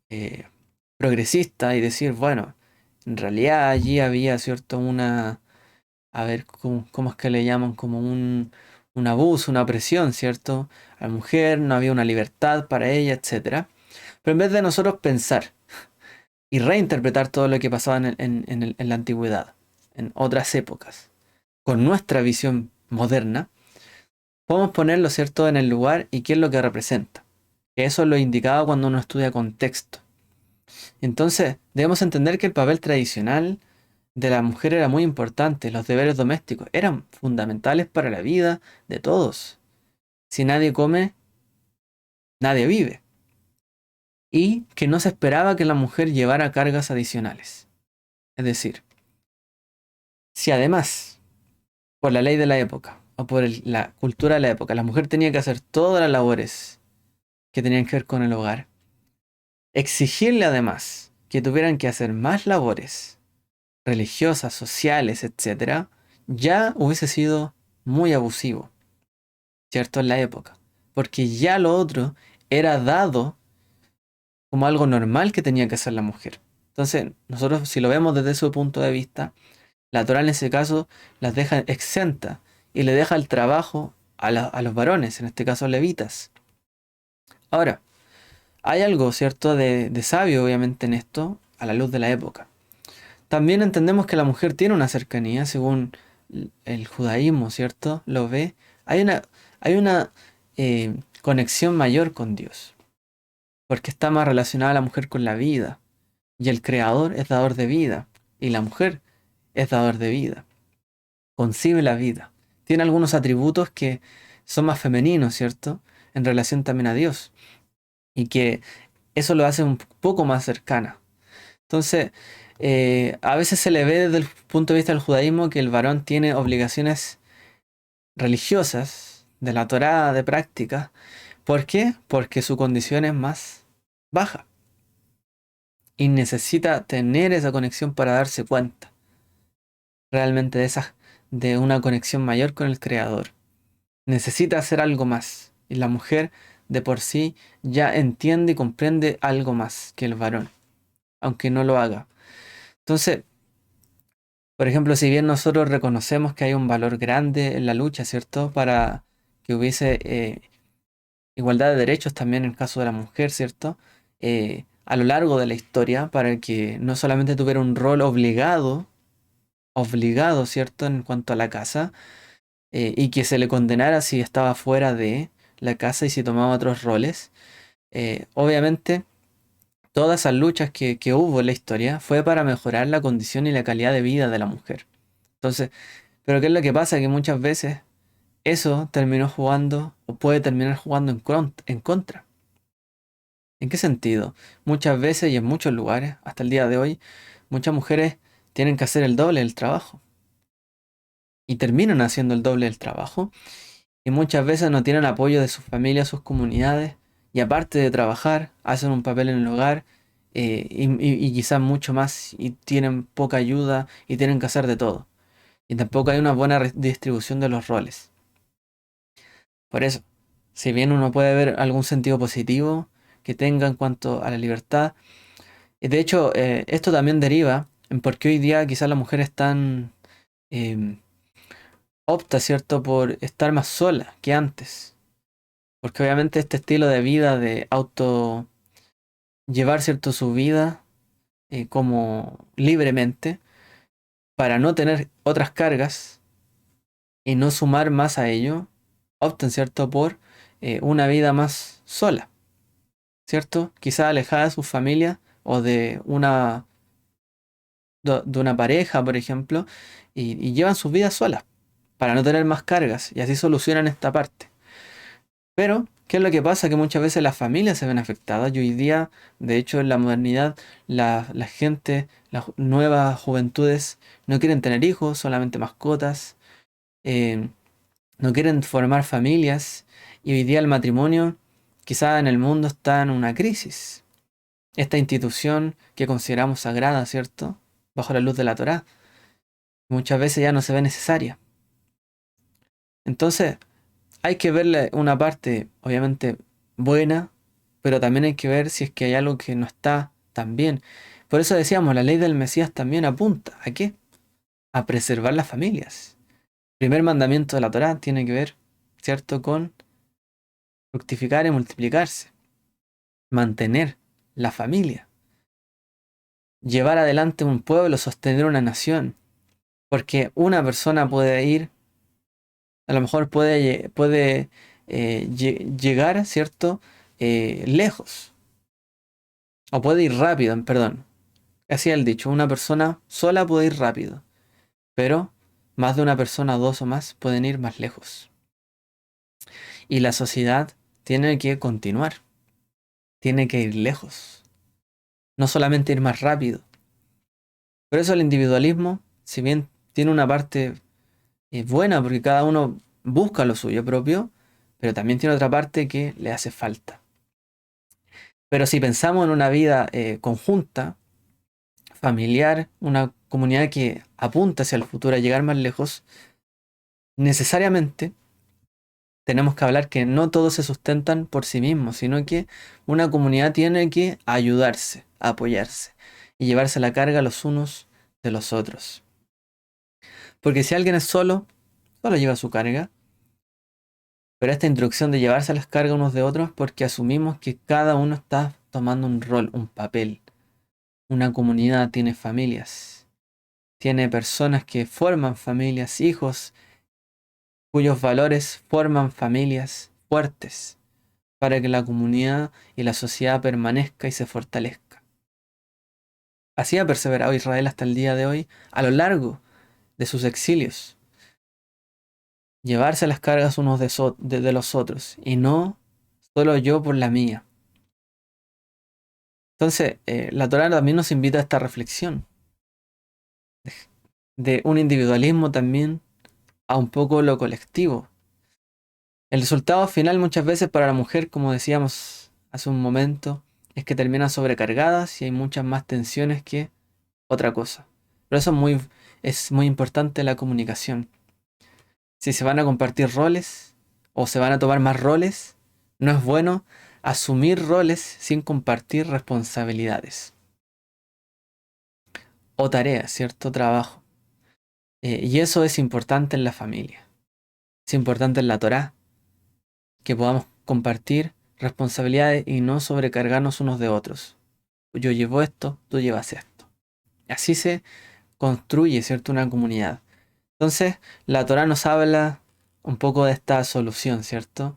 eh, progresista y decir, bueno, en realidad allí había, ¿cierto? A ver, ¿cómo es que le llaman? Como un abuso, una presión, ¿cierto? A la mujer, no había una libertad para ella, etcétera. Pero en vez de nosotros pensar y reinterpretar todo lo que pasaba en la antigüedad, en otras épocas, con nuestra visión moderna, podemos ponerlo, ¿cierto?, en el lugar y qué es lo que representa. Que eso es lo indicado cuando uno estudia contexto. Entonces, debemos entender que el papel tradicional de la mujer era muy importante, los deberes domésticos eran fundamentales para la vida de todos. Si nadie come, nadie vive. Y que no se esperaba que la mujer llevara cargas adicionales. Es decir, si además, por la ley de la época, o por la cultura de la época, la mujer tenía que hacer todas las labores que tenían que ver con el hogar, exigirle además que tuvieran que hacer más labores religiosas, sociales, etcétera, ya hubiese sido muy abusivo, ¿cierto? En la época. Porque ya lo otro era dado como algo normal que tenía que hacer la mujer. Entonces, nosotros si lo vemos desde ese punto de vista, la Torá en ese caso las deja exenta y le deja el trabajo a los varones, en este caso levitas. Ahora, hay algo, ¿cierto?, de sabio obviamente en esto, a la luz de la época. También entendemos que la mujer tiene una cercanía, según el judaísmo, ¿cierto? Lo ve. Hay una conexión mayor con Dios, porque está más relacionada la mujer con la vida, y el creador es dador de vida, y la mujer es dador de vida, concibe la vida. Tiene algunos atributos que son más femeninos, ¿cierto? En relación también a Dios, y que eso lo hace un poco más cercana. Entonces, a veces se le ve desde el punto de vista del judaísmo que el varón tiene obligaciones religiosas de la Torá, de práctica. ¿Por qué? Porque su condición es más baja y necesita tener esa conexión para darse cuenta realmente de una conexión mayor con el Creador. Necesita hacer algo más y la mujer de por sí ya entiende y comprende algo más que el varón, aunque no lo haga. Entonces, por ejemplo, si bien nosotros reconocemos que hay un valor grande en la lucha, ¿cierto? Para que hubiese igualdad de derechos también en el caso de la mujer, ¿cierto? A lo largo de la historia, para que no solamente tuviera un rol obligado, ¿cierto? En cuanto a la casa, y que se le condenara si estaba fuera de la casa y si tomaba otros roles. Obviamente, todas esas luchas que hubo en la historia fue para mejorar la condición y la calidad de vida de la mujer. Entonces, pero ¿qué es lo que pasa? Que muchas veces eso terminó jugando o puede terminar jugando en contra. ¿En qué sentido? Muchas veces y en muchos lugares, hasta el día de hoy, muchas mujeres tienen que hacer el doble del trabajo y terminan haciendo el doble del trabajo y muchas veces no tienen apoyo de sus familias, sus comunidades y aparte de trabajar, hacen un papel en el hogar y quizás mucho más y tienen poca ayuda y tienen que hacer de todo. Y tampoco hay una buena distribución de los roles. Por eso, si bien uno puede ver algún sentido positivo que tenga en cuanto a la libertad, de hecho, esto también deriva en por qué hoy día quizás las mujeres están opta, ¿cierto?, por estar más sola que antes. Porque obviamente este estilo de vida, de auto llevar, ¿cierto?, su vida como libremente, para no tener otras cargas y no sumar más a ello, optan, ¿cierto?, por una vida más sola. ¿Cierto? Quizá alejada de su familia o de una pareja, por ejemplo, y llevan sus vidas solas para no tener más cargas y así solucionan esta parte. Pero, ¿qué es lo que pasa? Que muchas veces las familias se ven afectadas y hoy día, de hecho, en la modernidad, la gente, las nuevas juventudes no quieren tener hijos, solamente mascotas, eh, no quieren formar familias y hoy día el matrimonio quizá en el mundo está en una crisis. Esta institución que consideramos sagrada, ¿cierto? Bajo la luz de la Torá, muchas veces ya no se ve necesaria. Entonces, hay que verle una parte, obviamente, buena, pero también hay que ver si es que hay algo que no está tan bien. Por eso decíamos, la ley del Mesías también apunta ¿a qué? A preservar las familias. El primer mandamiento de la Torá tiene que ver, ¿cierto?, con fructificar y multiplicarse, mantener la familia, llevar adelante un pueblo, sostener una nación. Porque una persona puede ir, a lo mejor puede llegar, ¿cierto? Lejos. O puede ir rápido, perdón. Así el dicho, una persona sola puede ir rápido, pero más de una persona, dos o más, pueden ir más lejos. Y la sociedad tiene que continuar, tiene que ir lejos, no solamente ir más rápido. Por eso el individualismo, si bien tiene una parte buena, porque cada uno busca lo suyo propio, pero también tiene otra parte que le hace falta. Pero si pensamos en una vida conjunta, familiar, una comunidad que apunta hacia el futuro a llegar más lejos, necesariamente tenemos que hablar que no todos se sustentan por sí mismos, sino que una comunidad tiene que ayudarse, apoyarse y llevarse la carga los unos de los otros. Porque si alguien es solo, solo lleva su carga, pero esta introducción de llevarse las cargas unos de otros porque asumimos que cada uno está tomando un rol, un papel. Una comunidad tiene familias, tiene personas que forman familias, hijos cuyos valores forman familias fuertes para que la comunidad y la sociedad permanezca y se fortalezca. Así ha perseverado Israel hasta el día de hoy a lo largo de sus exilios. Llevarse las cargas unos de los otros y no solo yo por la mía. Entonces, la Torá también nos invita a esta reflexión de un individualismo también a un poco lo colectivo. El resultado final muchas veces para la mujer, como decíamos hace un momento, es que terminan sobrecargadas y hay muchas más tensiones que otra cosa. Por eso es muy importante la comunicación. Si se van a compartir roles o se van a tomar más roles, no es bueno asumir roles sin compartir responsabilidades o tareas, cierto trabajo. Y eso es importante en la familia. Es importante en la Torá que podamos compartir responsabilidades y no sobrecargarnos unos de otros. Yo llevo esto, tú llevas esto. Así se construye, ¿cierto?, una comunidad. Entonces, la Torá nos habla un poco de esta solución, ¿cierto?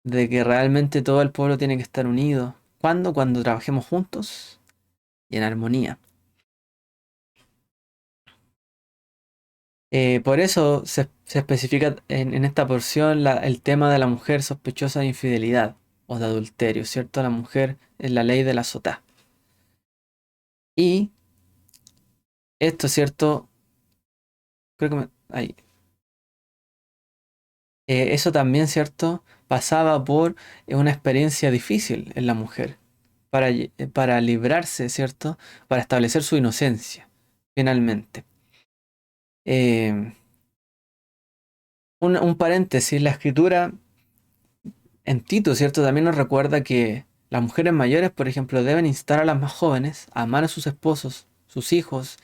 De que realmente todo el pueblo tiene que estar unido. ¿Cuándo? Cuando trabajemos juntos y en armonía. Por eso se especifica en esta porción el tema de la mujer sospechosa de infidelidad o de adulterio, ¿cierto? La mujer en la ley de la sotá. Y esto, ¿cierto? Creo que ahí. Eso también, ¿cierto? Pasaba por una experiencia difícil en la mujer para librarse, ¿cierto? Para establecer su inocencia, finalmente. Eh, un paréntesis, la escritura en Tito, ¿cierto? También nos recuerda que las mujeres mayores, por ejemplo, deben instar a las más jóvenes a amar a sus esposos, sus hijos,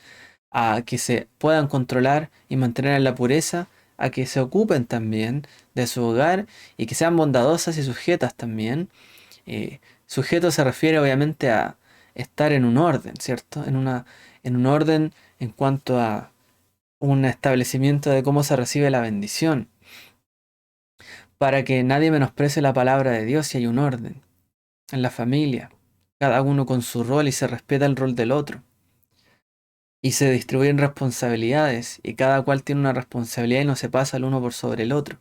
a que se puedan controlar y mantener en la pureza, a que se ocupen también de su hogar y que sean bondadosas y sujetas también. Sujeto se refiere obviamente a estar en un orden, ¿cierto? En un orden en cuanto a un establecimiento de cómo se recibe la bendición, para que nadie menosprecie la palabra de Dios y hay un orden en la familia, cada uno con su rol y se respeta el rol del otro. Y se distribuyen responsabilidades y cada cual tiene una responsabilidad y no se pasa el uno por sobre el otro.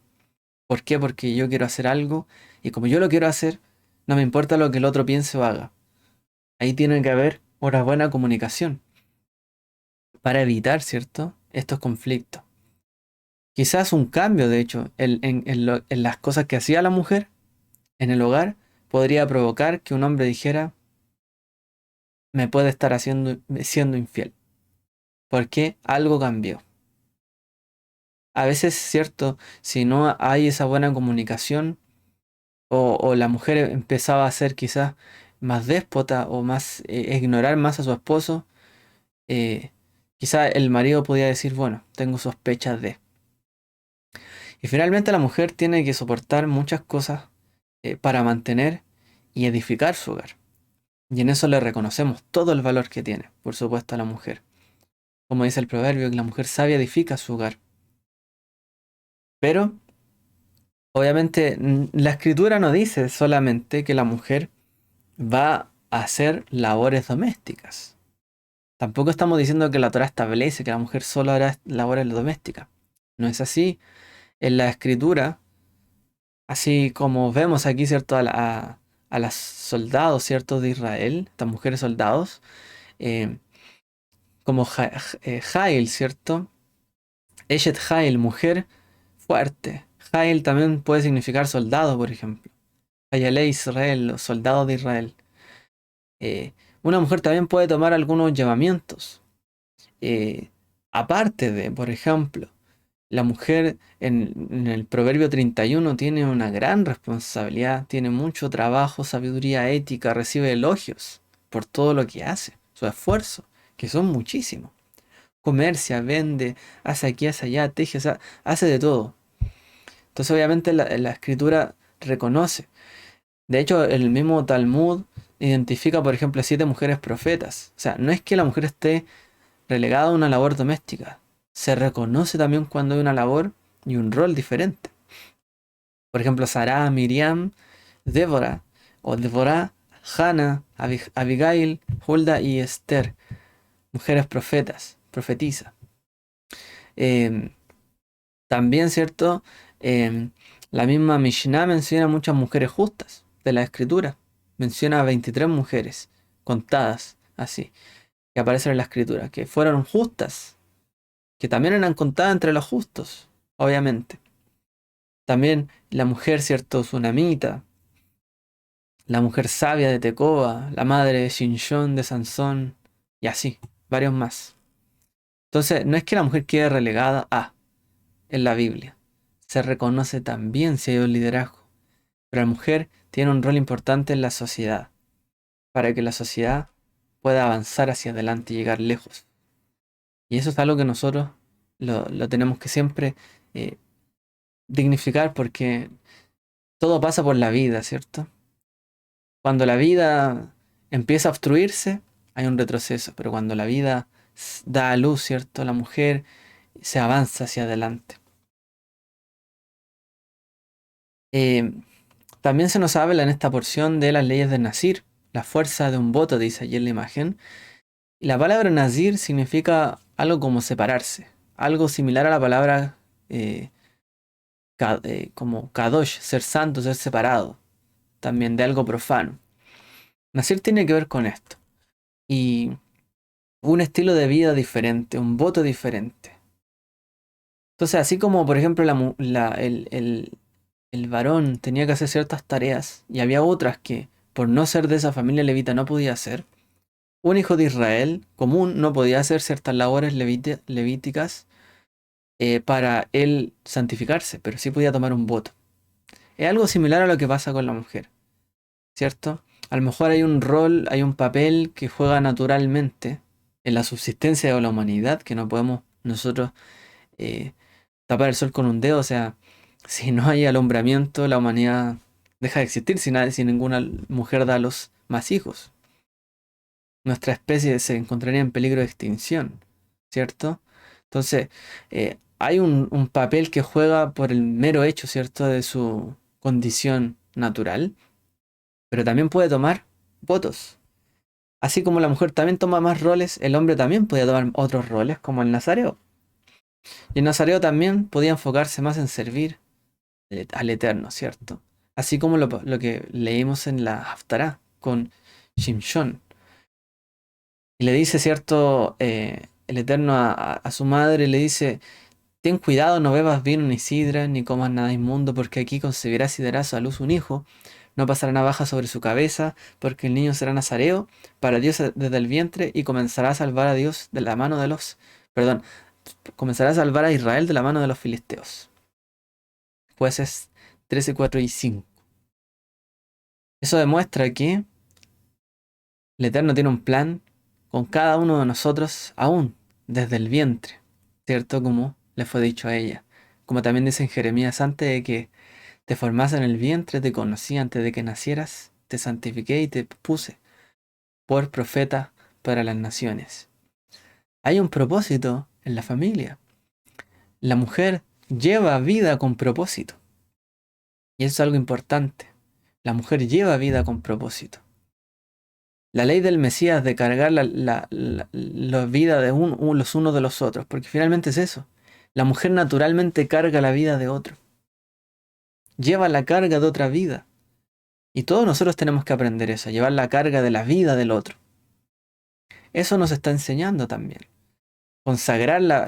¿Por qué? Porque yo quiero hacer algo y como yo lo quiero hacer, no me importa lo que el otro piense o haga. Ahí tiene que haber una buena comunicación para evitar, ¿cierto?, estos conflictos. Quizás un cambio, de hecho, en las cosas que hacía la mujer en el hogar podría provocar que un hombre dijera, me puede estar siendo infiel, porque algo cambió. A veces, cierto, si no hay esa buena comunicación, o la mujer empezaba a ser quizás más déspota o más ignorar más a su esposo, eh, quizás el marido podía decir, bueno, tengo sospechas de. Y finalmente la mujer tiene que soportar muchas cosas para mantener y edificar su hogar. Y en eso le reconocemos todo el valor que tiene, por supuesto, a la mujer. Como dice el proverbio, que la mujer sabia edifica su hogar. Pero, obviamente, la escritura no dice solamente que la mujer va a hacer labores domésticas. Tampoco estamos diciendo que la Torá establece que la mujer solo hará labores domésticas. No es así. En la escritura, así como vemos aquí, ¿cierto? A las soldados, ¿cierto? De Israel, estas mujeres soldados, eh, como Jael, ¿cierto? Eshet Jael, mujer fuerte. Jael también puede significar soldado, por ejemplo. Hayale Israel, los soldados de Israel. Una mujer también puede tomar algunos llevamientos. Eh, Aparte de, por ejemplo, la mujer en el Proverbio 31 tiene una gran responsabilidad, tiene mucho trabajo, sabiduría ética, recibe elogios por todo lo que hace, su esfuerzo, que son muchísimos. Comercia, vende, hace aquí, hace allá, teje, o sea, hace de todo. Entonces obviamente la escritura reconoce. De hecho, el mismo Talmud identifica, por ejemplo, 7 mujeres profetas. O sea, no es que la mujer esté relegada a una labor doméstica. Se reconoce también cuando hay una labor y un rol diferente. Por ejemplo, Sarah, Miriam, Débora, o Débora, Hannah, Abigail, Hulda y Esther. Mujeres profetas, profetizas. Eh, También, ¿cierto? Eh, la misma Mishnah menciona muchas mujeres justas de la escritura. Menciona 23 mujeres contadas así, que aparecen en la escritura, que fueron justas, que también eran contadas entre los justos, obviamente. También la mujer, ¿cierto? Sunamita, la mujer sabia de Tecoa, la madre de Shinshón, de Sansón, y así, varios más. Entonces, no es que la mujer quede relegada a en la Biblia. Se reconoce también si hay un liderazgo. Pero la mujer tiene un rol importante en la sociedad, para que la sociedad pueda avanzar hacia adelante y llegar lejos. Y eso es algo que nosotros lo tenemos que siempre eh, dignificar porque todo pasa por la vida, ¿cierto? Cuando la vida empieza a obstruirse, hay un retroceso, pero cuando la vida da a luz, ¿cierto? La mujer se avanza hacia adelante. Eh, También se nos habla en esta porción de las leyes de Nazir, la fuerza de un voto, dice allí en la imagen. Y la palabra Nazir significa algo como separarse, algo similar a la palabra eh, como Kadosh, ser santo, ser separado, también de algo profano. Nazir tiene que ver con esto. Y un estilo de vida diferente, un voto diferente. Entonces, así como por ejemplo el varón tenía que hacer ciertas tareas y había otras que por no ser de esa familia levita no podía hacer, un hijo de Israel común no podía hacer ciertas labores levíticas para él santificarse, pero sí podía tomar un voto. Es algo similar a lo que pasa con la mujer, ¿cierto? A lo mejor hay un rol, hay un papel que juega naturalmente en la subsistencia de la humanidad que no podemos nosotros eh, tapar el sol con un dedo. O sea, si no hay alumbramiento, la humanidad deja de existir si ninguna mujer da a los más hijos. Nuestra especie se encontraría en peligro de extinción, ¿cierto? Entonces, hay un papel que juega por el mero hecho, ¿cierto?, de su condición natural, pero también puede tomar votos. Así como la mujer también toma más roles, el hombre también podía tomar otros roles, como el nazareo. Y el nazareo también podía enfocarse más en servir al Eterno, ¿cierto? Así como lo que leímos en la Haftará con Shimshon. Y le dice, ¿cierto? El Eterno a su madre le dice, ten cuidado, no bebas vino ni sidra, ni comas nada inmundo, porque aquí concebirás y darás a luz un hijo. No pasará navaja sobre su cabeza, porque el niño será nazareo para Dios desde el vientre y comenzará a salvar a Dios de la mano de los... Perdón, comenzará a salvar a Israel de la mano de los filisteos. Jueces 13, 4 y 5. Eso demuestra que el Eterno tiene un plan con cada uno de nosotros aún desde el vientre, ¿cierto? Como le fue dicho a ella. Como también dice en Jeremías, antes de que te formase en el vientre, te conocí, antes de que nacieras, te santifiqué y te puse por profeta para las naciones. Hay un propósito en la familia. La mujer lleva vida con propósito. Y eso es algo importante. La mujer lleva vida con propósito. La ley del Mesías de cargar la vida de los unos de los otros, porque finalmente es eso. La mujer naturalmente carga la vida de otro, lleva la carga de otra vida. Y todos nosotros tenemos que aprender eso, a llevar la carga de la vida del otro. Eso nos está enseñando también. Consagrar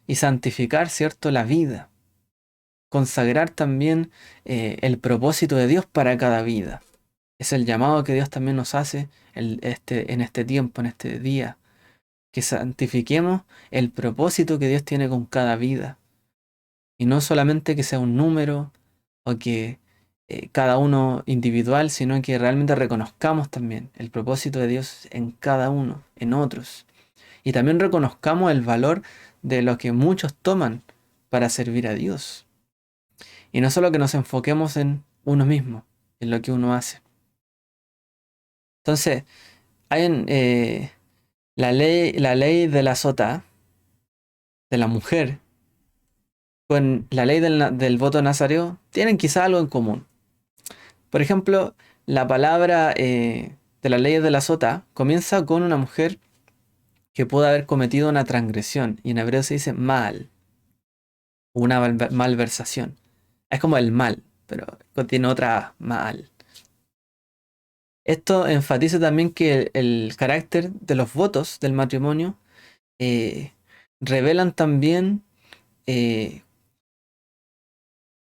y santificar, ¿cierto?, la vida. Consagrar también el propósito de Dios para cada vida. Es el llamado que Dios también nos hace en este tiempo, en este día. Que santifiquemos el propósito que Dios tiene con cada vida. Y no solamente que sea un número o que cada uno individual, sino que realmente reconozcamos también el propósito de Dios en cada uno, en otros. Y también reconozcamos el valor de lo que muchos toman para servir a Dios. Y no solo que nos enfoquemos en uno mismo, en lo que uno hace. Entonces, hay la ley de la sota, de la mujer, con la ley del voto nazareo, tienen quizá algo en común. Por ejemplo, la palabra de la ley de la sota comienza con una mujer que pudo haber cometido una transgresión, y en hebreo se dice mal, una malversación. Es como el mal, pero contiene otra mal. Esto enfatiza también que el carácter de los votos del matrimonio eh, revelan también eh,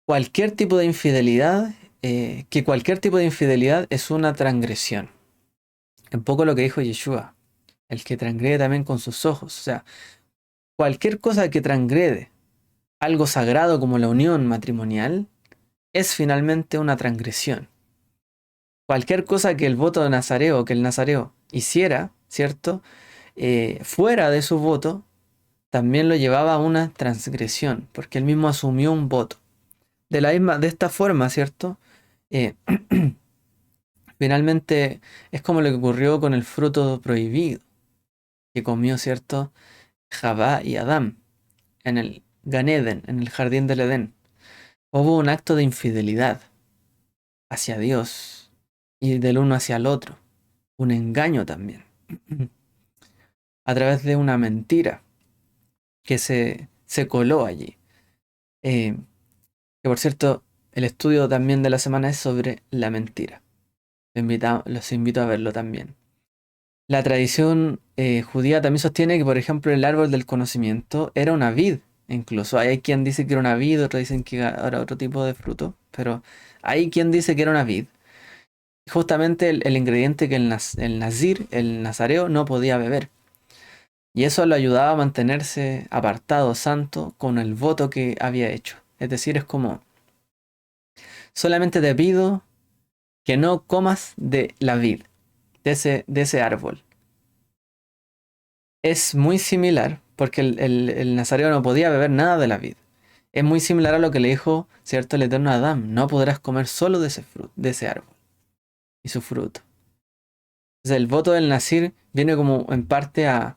cualquier tipo de infidelidad, que cualquier tipo de infidelidad es una transgresión. Un poco lo que dijo Yeshua, el que transgrede también con sus ojos. O sea, cualquier cosa que transgrede algo sagrado como la unión matrimonial es finalmente una transgresión. Cualquier cosa que el voto de nazareo, que el nazareo hiciera, ¿cierto? Fuera de su voto, también lo llevaba a una transgresión, porque él mismo asumió un voto. De esta forma, ¿cierto? Eh, finalmente es como lo que ocurrió con el fruto prohibido, que comió, ¿cierto?, Javá y Adán en el Gan Eden, en el jardín del Edén. Hubo un acto de infidelidad hacia Dios y del uno hacia el otro, un engaño también, a través de una mentira que se coló allí. Que por cierto, el estudio también de la semana es sobre la mentira. Los invito a verlo también. La tradición judía también sostiene que, por ejemplo, el árbol del conocimiento era una vid. Incluso hay quien dice que era una vid, otros dicen que era otro tipo de fruto, pero hay quien dice que era una vid. Justamente el ingrediente que el nazir, el nazareo, no podía beber. Y eso lo ayudaba a mantenerse apartado, santo, con el voto que había hecho. Es decir, es como, solamente te pido que no comas de la vid, de ese árbol. Es muy similar, porque el nazareo no podía beber nada de la vid. Es muy similar a lo que le dijo, ¿cierto?, el Eterno a Adán: no podrás comer solo de ese árbol y su fruto. Entonces, el voto del nazir viene como en parte a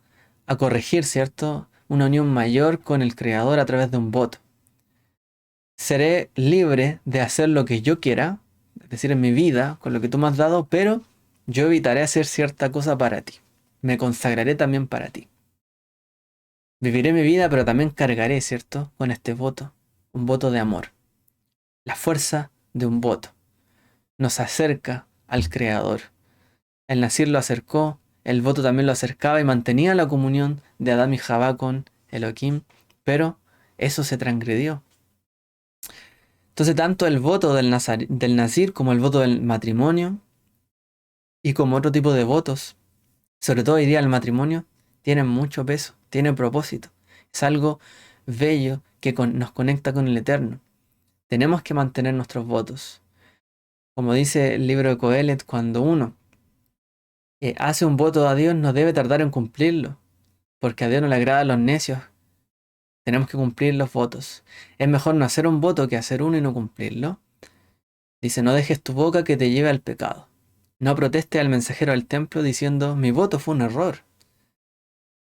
corregir, ¿cierto?, una unión mayor con el Creador a través de un voto. Seré libre de hacer lo que yo quiera, es decir, en mi vida, con lo que tú me has dado, pero yo evitaré hacer cierta cosa para ti. Me consagraré también para ti. Viviré mi vida, pero también cargaré, ¿cierto?, con este voto, un voto de amor. La fuerza de un voto nos acerca al Creador. El Nazir lo acercó, el voto también lo acercaba y mantenía la comunión de Adán y Javá con Elohim, pero eso se transgredió. Entonces, tanto el voto del Nazir como el voto del matrimonio y como otro tipo de votos, sobre todo hoy día el matrimonio, tienen mucho peso, tienen propósito. Es algo bello que nos conecta con el Eterno. Tenemos que mantener nuestros votos. Como dice el libro de Coelet, cuando uno hace un voto a Dios, no debe tardar en cumplirlo, porque a Dios no le agradan los necios. Tenemos que cumplir los votos. Es mejor no hacer un voto que hacer uno y no cumplirlo. Dice: no dejes tu boca que te lleve al pecado. No proteste al mensajero del templo diciendo: mi voto fue un error.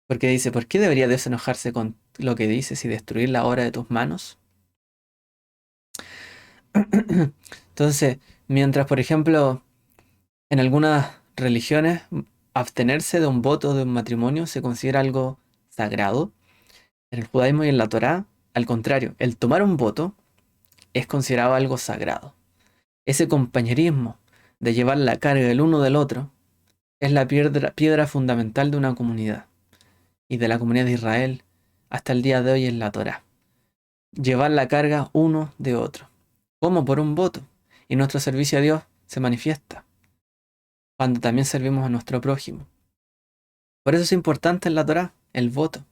Porque dice: ¿por qué debería Dios enojarse con lo que dices y destruir la obra de tus manos? Entonces, mientras, por ejemplo, en algunas religiones, abstenerse de un voto de un matrimonio se considera algo sagrado. En el judaísmo y en la Torá, al contrario, el tomar un voto es considerado algo sagrado. Ese compañerismo de llevar la carga el uno del otro es la piedra fundamental de una comunidad y de la comunidad de Israel hasta el día de hoy en la Torá. Llevar la carga uno de otro, como por un voto. Y nuestro servicio a Dios se manifiesta cuando también servimos a nuestro prójimo. Por eso es importante en la Torá el voto,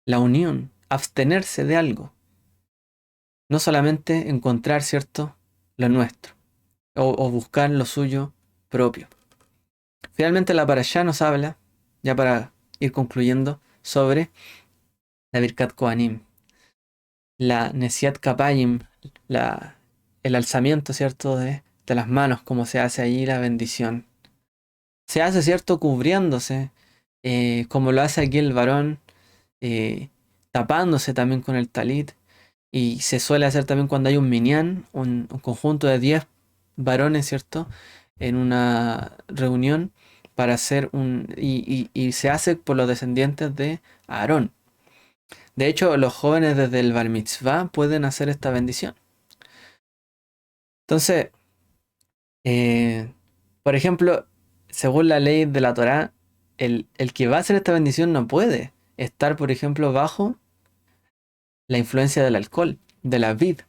la unión, abstenerse de algo. No solamente encontrar, ¿cierto?, lo nuestro o buscar lo suyo propio. Finalmente la parashá nos habla, ya para ir concluyendo, sobre la Birkat Kohanim, la Nesiat Kapayim, el alzamiento, ¿cierto?, de las manos, como se hace allí la bendición. Se hace, ¿cierto?, cubriéndose, como lo hace aquí el varón, tapándose también con el talit. Y se suele hacer también cuando hay un minyan, un conjunto de 10 varones, ¿cierto?, en una reunión para hacer y se hace por los descendientes de Aarón. De hecho, los jóvenes desde el Bar Mitzvah pueden hacer esta bendición. Entonces, por ejemplo, según la ley de la Torá, el que va a hacer esta bendición no puede estar, por ejemplo, bajo la influencia del alcohol, de la vid,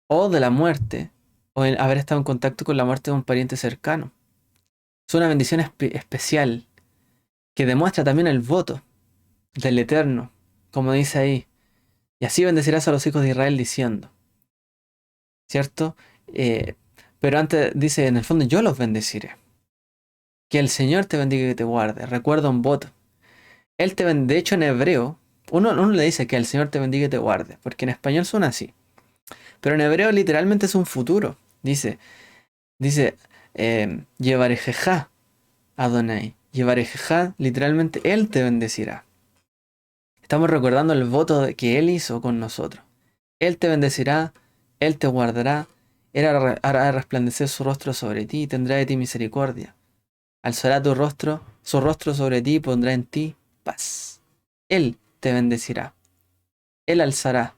o de la muerte, o en haber estado en contacto con la muerte de un pariente cercano. Es una bendición especial que demuestra también el voto del Eterno, como dice ahí. Y así bendecirás a los hijos de Israel diciendo, ¿cierto? Pero antes dice, en el fondo, yo los bendeciré. Que el Señor te bendiga y te guarde. Recuerda un voto. Él te bendice. De hecho, en hebreo, uno le dice que el Señor te bendiga y te guarde, porque en español suena así. Pero en hebreo literalmente es un futuro. Dice, Yevarejeja Adonai. Yevarejeja, literalmente, Él te bendecirá. Estamos recordando el voto que Él hizo con nosotros. Él te bendecirá, Él te guardará, Él hará resplandecer su rostro sobre ti y tendrá de ti misericordia. Alzará su rostro sobre ti y pondrá en ti paz. Él te bendecirá. Él alzará.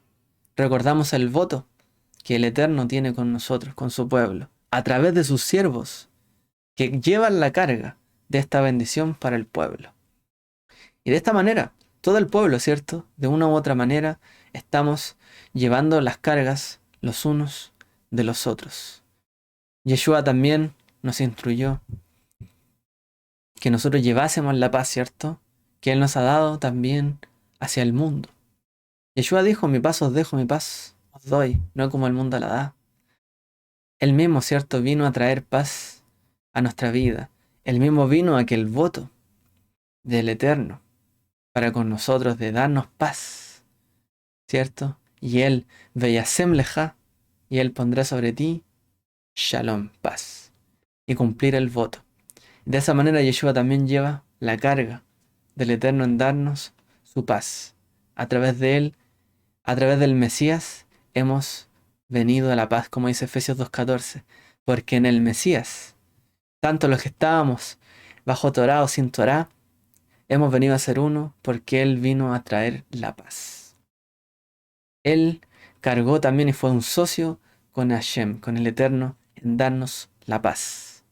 Recordamos el voto que el Eterno tiene con nosotros, con su pueblo, a través de sus siervos, que llevan la carga de esta bendición para el pueblo. Y de esta manera, todo el pueblo, ¿cierto?, de una u otra manera, estamos llevando las cargas los unos de los otros. Yeshua también nos instruyó que nosotros llevásemos la paz, ¿cierto?, que Él nos ha dado también hacia el mundo. Yeshua dijo, mi paz os dejo, mi paz os doy, no como el mundo la da. Él mismo, ¿cierto?, vino a traer paz a nuestra vida. Él mismo vino a que el voto del Eterno para con nosotros de darnos paz, ¿cierto? Y Él, Veyasem leja, y Él pondrá sobre ti Shalom, paz, y cumplir el voto. De esa manera Yeshua también lleva la carga del Eterno en darnos su paz. A través de Él, a través del Mesías, hemos venido a la paz, como dice Efesios 2:14, porque en el Mesías, tanto los que estábamos bajo Torá o sin Torá, hemos venido a ser uno porque Él vino a traer la paz. Él cargó también y fue un socio con Hashem, con el Eterno, en darnos la paz.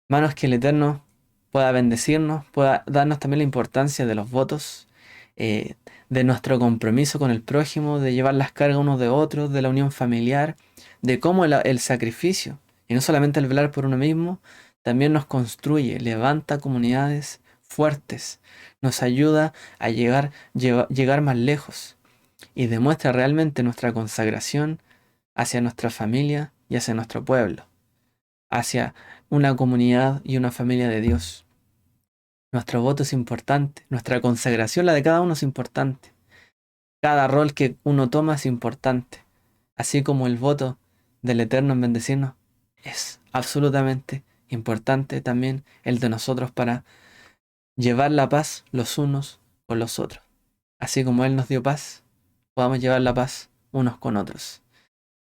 Hermanos, que el Eterno pueda bendecirnos, pueda darnos también la importancia de los votos, de nuestro compromiso con el prójimo, de llevar las cargas unos de otros, de la unión familiar, de cómo el sacrificio, y no solamente el velar por uno mismo, también nos construye, levanta comunidades fuertes, nos ayuda a llegar más lejos y demuestra realmente nuestra consagración hacia nuestra familia y hacia nuestro pueblo, hacia una comunidad y una familia de Dios. Nuestro voto es importante, nuestra consagración, la de cada uno, es importante. Cada rol que uno toma es importante, así como el voto del Eterno en bendecirnos es absolutamente importante también el de nosotros para llevar la paz los unos con los otros. Así como Él nos dio paz, podamos llevar la paz unos con otros.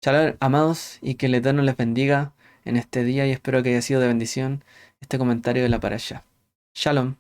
Shalom, amados, y que el Eterno les bendiga en este día y espero que haya sido de bendición este comentario de la parasha. Shalom.